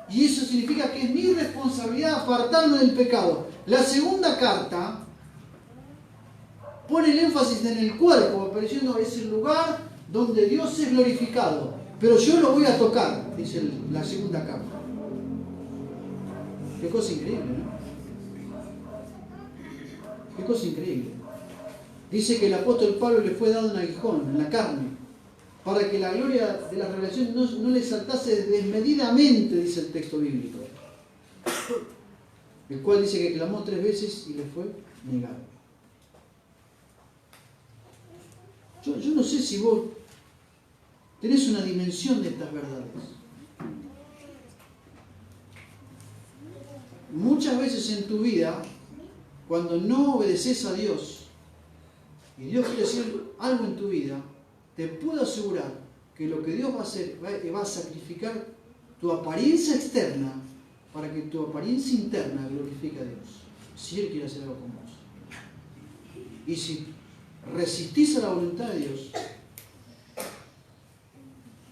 Y eso significa que es mi responsabilidad apartarme del pecado. La segunda carta pone el énfasis en el cuerpo, pero diciendo es el lugar donde Dios es glorificado. Pero yo lo voy a tocar, dice la segunda carta. Qué cosa increíble, ¿no? Qué cosa increíble. Dice que el apóstol Pablo le fue dado un aguijón en la carne, para que la gloria de la revelación no le saltase desmedidamente, dice el texto bíblico. El cual dice que clamó 3 veces y le fue negado. Yo no sé si vos tenés una dimensión de estas verdades. Muchas veces en tu vida, cuando no obedeces a Dios y Dios quiere hacer algo en tu vida, te puedo asegurar que lo que Dios va a hacer, va a sacrificar tu apariencia externa para que tu apariencia interna glorifique a Dios, si Él quiere hacer algo con vos. Y si resistís a la voluntad de Dios,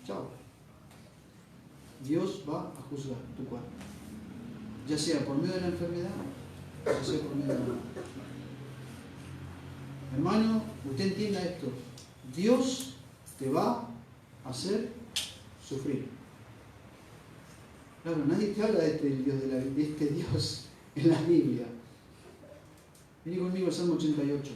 chao. Dios va a juzgar tu cuerpo, ya sea por medio de la enfermedad, ya sea por medio de la muerte. Hermano, usted entienda esto. Dios te va a hacer sufrir. Claro, nadie te habla de este Dios, de este Dios en la Biblia. Vení conmigo al Salmo 88.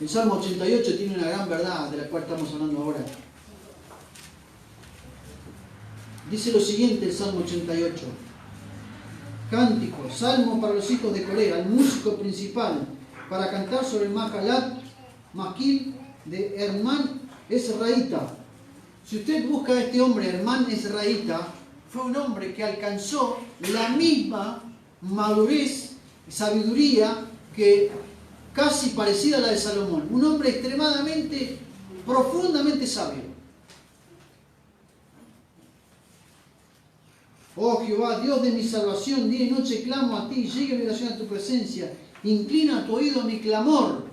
El Salmo 88 tiene una gran verdad de la cual estamos hablando ahora. Dice lo siguiente el Salmo 88. Cántico, salmo para los hijos de Corea, el músico principal, para cantar sobre el Mahalat Maquil de Hermán Ezraíta. Si usted busca a este hombre, Hermán Ezraíta, fue un hombre que alcanzó la misma madurez y sabiduría que casi parecida a la de Salomón. Un hombre extremadamente, profundamente sabio. Oh Jehová, Dios de mi salvación, día y noche clamo a ti, llegue mi oración a tu presencia, inclina tu oído a mi clamor.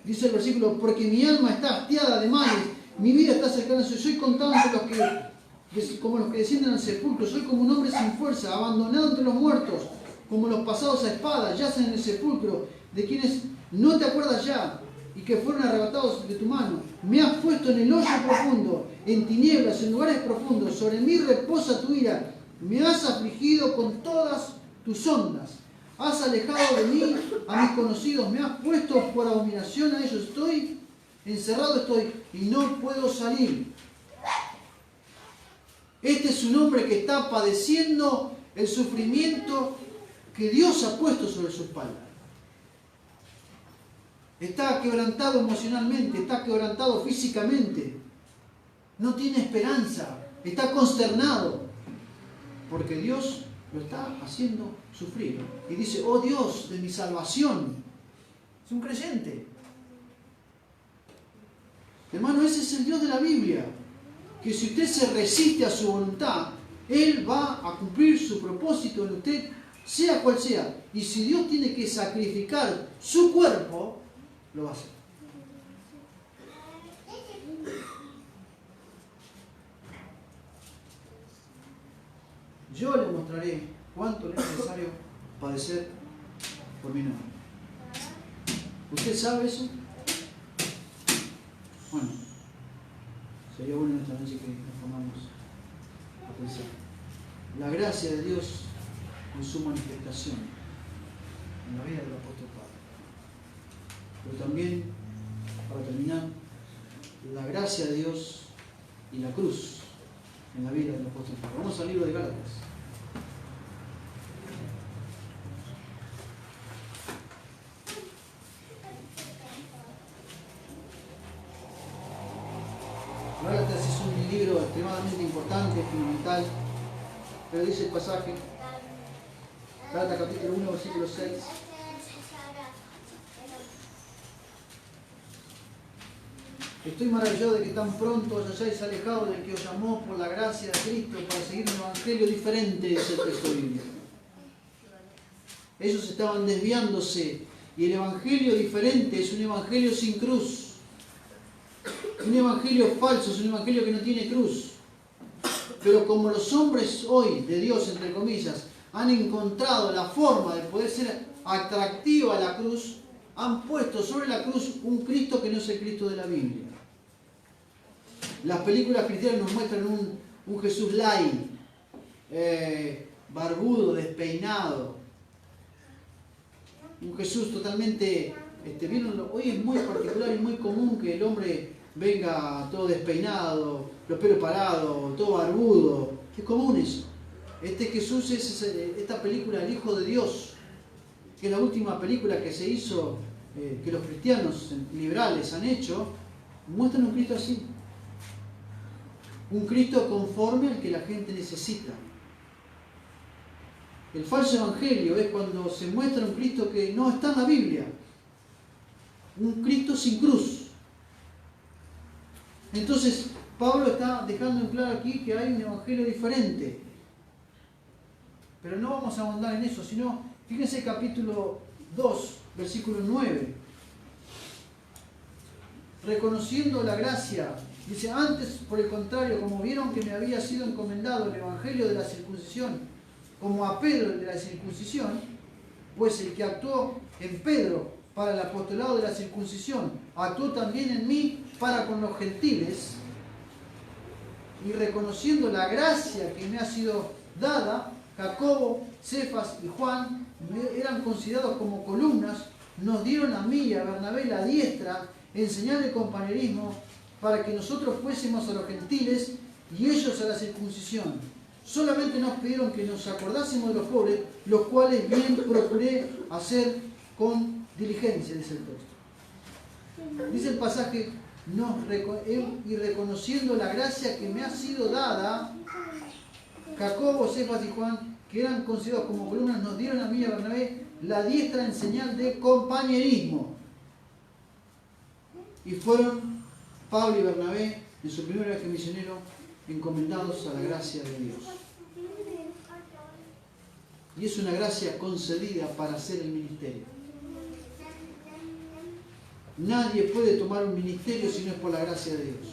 Dice el versículo, porque mi alma está hastiada de males, mi vida está cercana a su. Soy contado entre como los que descienden al sepulcro, soy como un hombre sin fuerza, abandonado entre los muertos, como los pasados a espada, yacen en el sepulcro, de quienes no te acuerdas ya, y que fueron arrebatados de tu mano. Me has puesto en el hoyo profundo, en tinieblas, en lugares profundos, sobre mí reposa tu ira, me has afligido con todas tus ondas. Has alejado de mí a mis conocidos, me has puesto por abominación a ellos. Encerrado estoy y no puedo salir. Este es un hombre que está padeciendo el sufrimiento que Dios ha puesto sobre su espalda. Está quebrantado emocionalmente, está quebrantado físicamente. No tiene esperanza, está consternado, porque Dios lo está haciendo sufrir. Y dice, oh Dios de mi salvación. Es un creyente. Hermano, ese es el Dios de la Biblia. Que si usted se resiste a su voluntad, Él va a cumplir su propósito en usted, sea cual sea. Y si Dios tiene que sacrificar su cuerpo, lo va a hacer. Yo le mostraré cuánto le es necesario padecer por mi nombre. ¿Usted sabe eso? Bueno, sería bueno en esta noche que nos pongamos a pensar. La gracia de Dios en su manifestación en la vida del apóstol Pablo. Pero también, para terminar, la gracia de Dios y la cruz en la vida del apóstol Pablo. Vamos al libro de Gálatas. Gálatas es un libro extremadamente importante, fundamental, pero dice el pasaje, Gálatas capítulo 1, versículo 6. Estoy maravillado de que tan pronto os hayáis alejado del que os llamó por la gracia de Cristo para seguir un evangelio diferente, dice el texto bíblico. Ellos estaban desviándose y el evangelio diferente es un evangelio sin cruz. Un evangelio falso es un evangelio que no tiene cruz. Pero como los hombres hoy, de Dios entre comillas, han encontrado la forma de poder ser atractiva a la cruz, han puesto sobre la cruz un Cristo que no es el Cristo de la Biblia. Las películas cristianas nos muestran un Jesús light, barbudo, despeinado. Un Jesús totalmente... hoy es muy particular y muy común que el hombre venga todo despeinado, los pelos parados, todo barbudo. Es común eso. Este Jesús es esta película, El Hijo de Dios, que es la última película que se hizo, que los cristianos liberales han hecho, muestran un Cristo así. Un Cristo conforme al que la gente necesita. El falso evangelio es cuando se muestra un Cristo que no está en la Biblia. Un Cristo sin cruz. Entonces, Pablo está dejando en claro aquí que hay un evangelio diferente. Pero no vamos a ahondar en eso, sino, fíjense el capítulo 2, versículo 9. Reconociendo la gracia, dice, antes, por el contrario, como vieron que me había sido encomendado el evangelio de la circuncisión, como a Pedro el de la circuncisión, pues el que actuó en Pedro para el apostolado de la circuncisión, actuó también en mí para con los gentiles, y reconociendo la gracia que me ha sido dada, Jacobo, Cefas y Juan eran considerados como columnas nos dieron a mí y a Bernabé la diestra en señal de compañerismo para que nosotros fuésemos a los gentiles y ellos a la circuncisión. Solamente nos pidieron que nos acordásemos de los pobres, los cuales bien procuré hacer con diligencia, dice el texto. Dice el pasaje, y reconociendo la gracia que me ha sido dada, Jacobo, Cefas y Juan, que eran considerados como columnas, nos dieron a mí y a Bernabé la diestra en señal de compañerismo. Y fueron Pablo y Bernabé, en su primer viaje misionero, encomendados a la gracia de Dios. Y es una gracia concedida para hacer el ministerio. Nadie puede tomar un ministerio si no es por la gracia de Dios.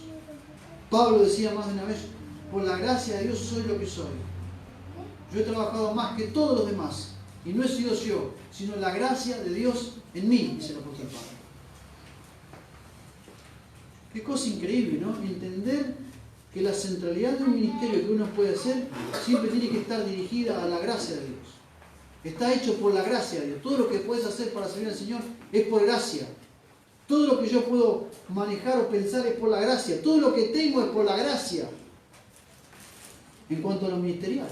Pablo decía más de una vez, por la gracia de Dios soy lo que soy. Yo he trabajado más que todos los demás. Y no he sido yo, sino la gracia de Dios en mí, dice el apóstol Pablo. Qué cosa increíble, ¿no? Entender que la centralidad de un ministerio que uno puede hacer siempre tiene que estar dirigida a la gracia de Dios. Está hecho por la gracia de Dios. Todo lo que puedes hacer para servir al Señor es por gracia. Todo lo que yo puedo manejar o pensar es por la gracia. Todo lo que tengo es por la gracia. En cuanto a lo ministerial.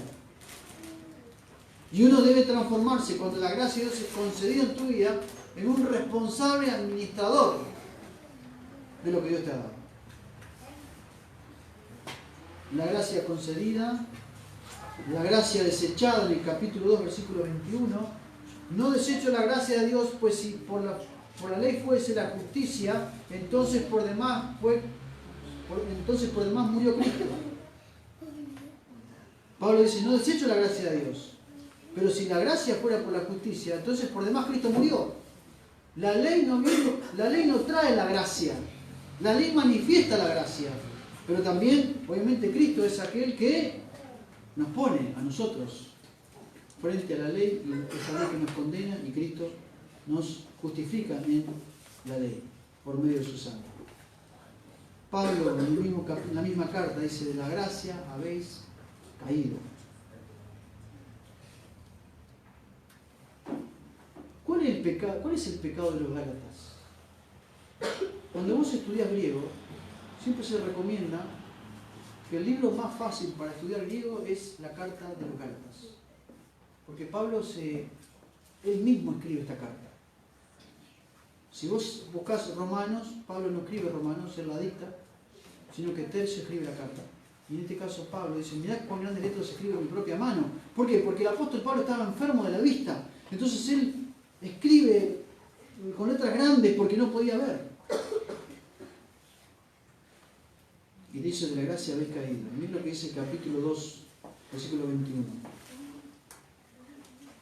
Y uno debe transformarse cuando la gracia de Dios es concedida en tu vida en un responsable administrador de lo que Dios te ha dado. La gracia concedida, la gracia desechada en el capítulo 2, versículo 21. No desecho la gracia de Dios, pues si por la ley fuese la justicia, entonces por demás murió Cristo. Pablo dice, no desecho la gracia de Dios. Pero si la gracia fuera por la justicia, entonces por demás Cristo murió. La ley no trae la gracia. La ley manifiesta la gracia. Pero también, obviamente, Cristo es aquel que nos pone a nosotros frente a la ley, y esa ley que nos condena, y Cristo nos justifica en la ley, por medio de su sangre. Pablo, en la misma carta, dice, de la gracia habéis caído. ¿Cuál es el pecado de los Gálatas? Cuando vos estudias griego, siempre se recomienda que el libro más fácil para estudiar griego es la carta de los Gálatas. Porque Pablo él mismo escribe esta carta. Si vos buscás Romanos, Pablo no escribe Romanos, él la dicta, sino que Tercio escribe la carta. Y en este caso Pablo dice, mirá cuán grandes letras escribe con mi propia mano. ¿Por qué? Porque el apóstol Pablo estaba enfermo de la vista. Entonces él escribe con letras grandes porque no podía ver. Y dice, de la gracia habéis caído. Miren lo que dice el capítulo 2, versículo 21.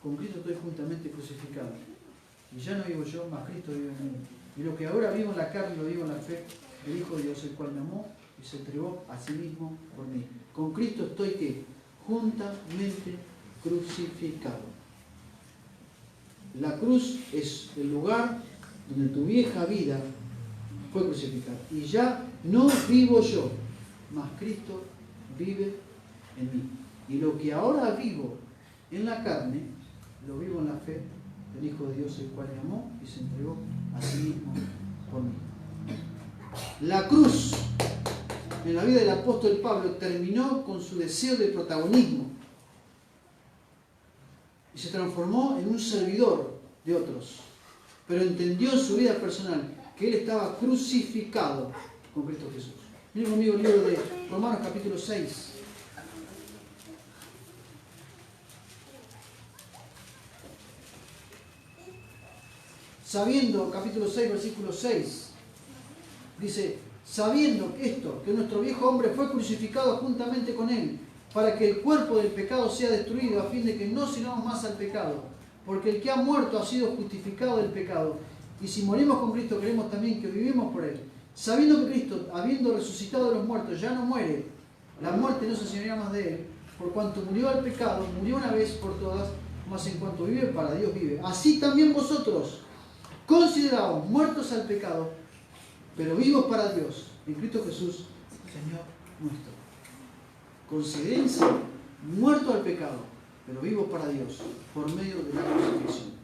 Con Cristo estoy juntamente crucificado. Y ya no vivo yo, mas Cristo vive en mí. Y lo que ahora vivo en la carne, lo vivo en la fe del Hijo de Dios, el cual me amó y se entregó a sí mismo por mí. Con Cristo estoy, ¿qué? Juntamente crucificado. La cruz es el lugar donde tu vieja vida fue crucificada. Y ya no vivo yo, mas Cristo vive en mí. Y lo que ahora vivo en la carne, lo vivo en la fe del Hijo de Dios, el cual me amó y se entregó a sí mismo por mí. La cruz en la vida del apóstol Pablo terminó con su deseo de protagonismo y se transformó en un servidor de otros, pero entendió en su vida personal que él estaba crucificado con Cristo Jesús. Miren conmigo el libro de Romanos capítulo 6. Sabiendo, capítulo 6, versículo 6, dice, sabiendo esto, que nuestro viejo hombre fue crucificado juntamente con él, para que el cuerpo del pecado sea destruido, a fin de que no sirvamos más al pecado, porque el que ha muerto ha sido justificado del pecado, y si morimos con Cristo, queremos también que vivimos por él. Sabiendo que Cristo, habiendo resucitado de los muertos, ya no muere, la muerte no se señorea más de él, por cuanto murió al pecado, murió una vez por todas, mas en cuanto vive, para Dios vive. Así también vosotros, considerados muertos al pecado, pero vivos para Dios, en Cristo Jesús, Señor nuestro. Considérense muertos al pecado, pero vivos para Dios, por medio de la crucifixión.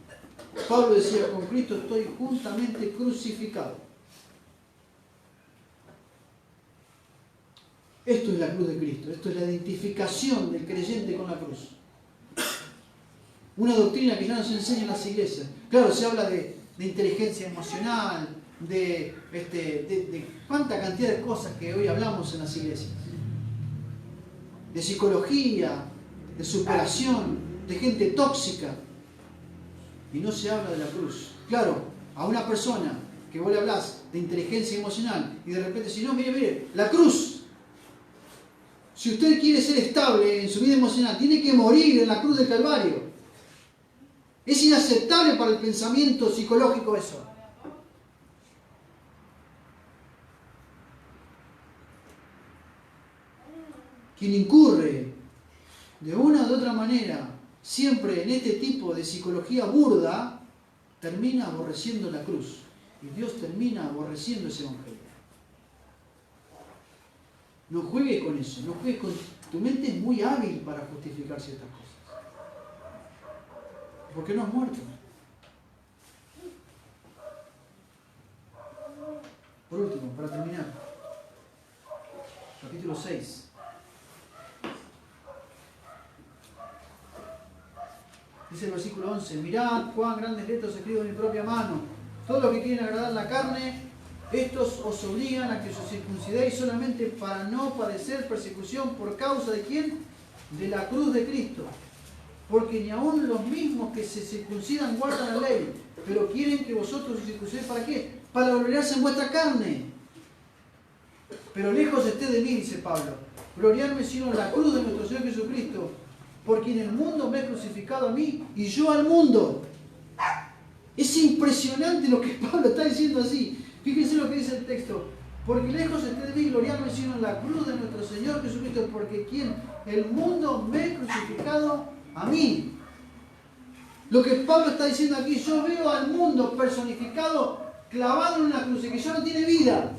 Pablo decía, con Cristo estoy juntamente crucificado. Esto es la cruz de Cristo, esto es la identificación del creyente con la cruz. Una doctrina que ya nos enseña en las iglesias. Claro, se habla de inteligencia emocional, de cuánta cantidad de cosas que hoy hablamos en las iglesias. De psicología, de superación, de gente tóxica. Y no se habla de la cruz. Claro, a una persona que vos le hablás de inteligencia emocional y de repente si no, mire, la cruz. Si usted quiere ser estable en su vida emocional, tiene que morir en la cruz del Calvario. Es inaceptable para el pensamiento psicológico eso. Quien incurre de una o de otra manera siempre en este tipo de psicología burda, termina aborreciendo la cruz. Y Dios termina aborreciendo ese evangelio. No juegues con eso, no juegues con... Tu mente es muy hábil para justificar ciertas cosas. Porque no has muerto. Por último, para terminar, capítulo 6. Dice el versículo 11, mirad cuán grandes letras escribo en mi propia mano. Todos los que quieren agradar la carne, estos os obligan a que os circuncidéis solamente para no padecer persecución por causa de ¿quién? De la cruz de Cristo. Porque ni aun los mismos que se circuncidan guardan la ley, pero quieren que vosotros os circuncidéis ¿para qué? Para gloriarse en vuestra carne. Pero lejos esté de mí, dice Pablo, gloriarme sino en la cruz de nuestro Señor Jesucristo, por quien el mundo me ha crucificado a mí y yo al mundo. Es impresionante lo que Pablo está diciendo así. Fíjense lo que dice el texto. Porque lejos esté de mí gloriarme sino en la cruz de nuestro Señor Jesucristo, porque quien el mundo me ha crucificado a mí. Lo que Pablo está diciendo aquí, yo veo al mundo personificado clavado en una cruz que ya no tiene vida.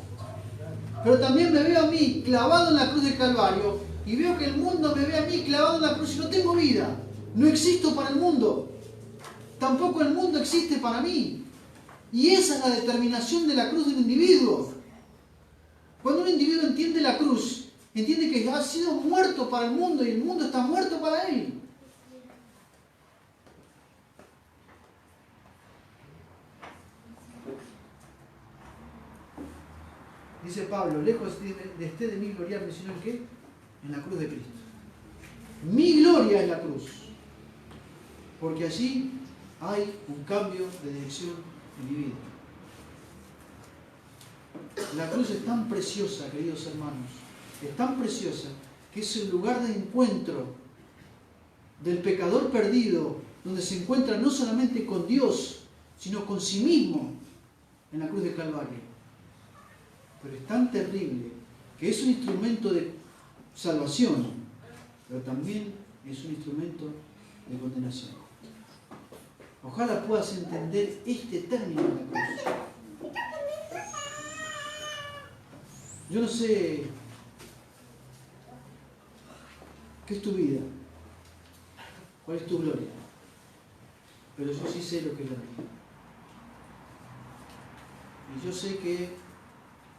Pero también me veo a mí clavado en la cruz del Calvario y veo que el mundo me ve a mí clavado en la cruz y no tengo vida. No existo para el mundo. Tampoco el mundo existe para mí. Y esa es la determinación de la cruz del individuo. Cuando un individuo entiende la cruz, entiende que ha sido muerto para el mundo y el mundo está muerto para él. Dice Pablo, lejos esté de mí gloriarme, sino en qué? En la cruz de Cristo. Mi gloria es la cruz. Porque allí hay un cambio de dirección en mi vida. La cruz es tan preciosa, queridos hermanos, es tan preciosa que es el lugar de encuentro del pecador perdido, donde se encuentra no solamente con Dios, sino con sí mismo en la cruz del Calvario. Pero es tan terrible que es un instrumento de salvación, pero también es un instrumento de condenación. Ojalá puedas entender este término de la cruz. Yo no sé qué es tu vida, cuál es tu gloria, pero yo sí sé lo que es la mía. Y yo sé que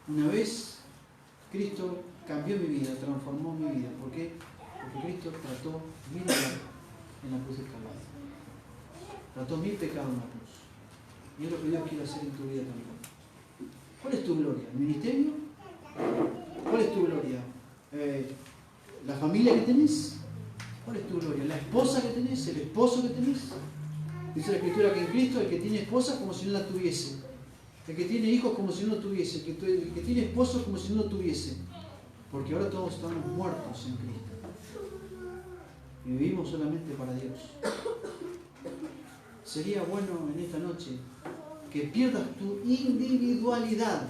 una vez Cristo cambió mi vida, transformó mi vida. ¿Por qué? Porque Cristo trató mi dolor en la cruz del Calvario. Trató mi pecado en la cruz. Y es lo que Dios quiere hacer en tu vida también. ¿Cuál es tu gloria? ¿El ministerio? ¿Cuál es tu gloria? ¿La familia que tenés? ¿Cuál es tu gloria? ¿La esposa que tenés? ¿El esposo que tenés? Dice la Escritura que en Cristo el que tiene esposa como si no la tuviese. El que tiene hijos como si no lo tuviese. El que tiene esposo como si no lo tuviese. Porque ahora todos estamos muertos en Cristo. Y vivimos solamente para Dios. Sería bueno en esta noche que pierdas tu individualidad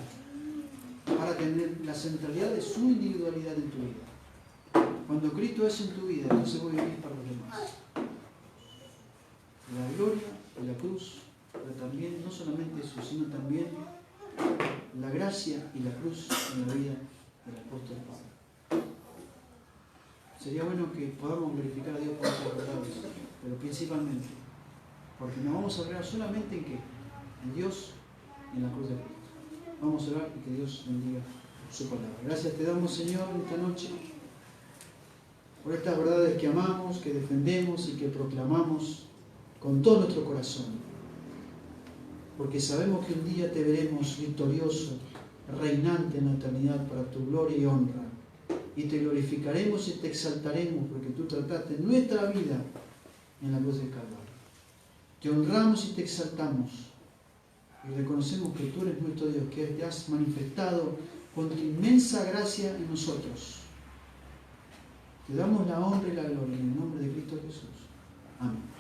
para tener la centralidad de su individualidad en tu vida. Cuando Cristo es en tu vida, entonces voy a vivir para los demás. La gloria de la cruz, pero también, no solamente eso, sino también la gracia y la cruz en la vida del apóstol Pablo. Sería bueno que podamos glorificar a Dios por nuestras verdades, pero principalmente Porque nos vamos a orar solamente en qué? En Dios y en la cruz de Cristo. Vamos a orar y que Dios bendiga su palabra. Gracias te damos, Señor, esta noche por estas verdades que amamos, que defendemos y que proclamamos con todo nuestro corazón. Porque sabemos que un día te veremos victorioso, reinante en la eternidad para tu gloria y honra. Y te glorificaremos y te exaltaremos porque tú trataste nuestra vida en la cruz del Calvario. Te honramos y te exaltamos y reconocemos que tú eres nuestro Dios, que te has manifestado con tu inmensa gracia en nosotros. Te damos la honra y la gloria en el nombre de Cristo Jesús. Amén.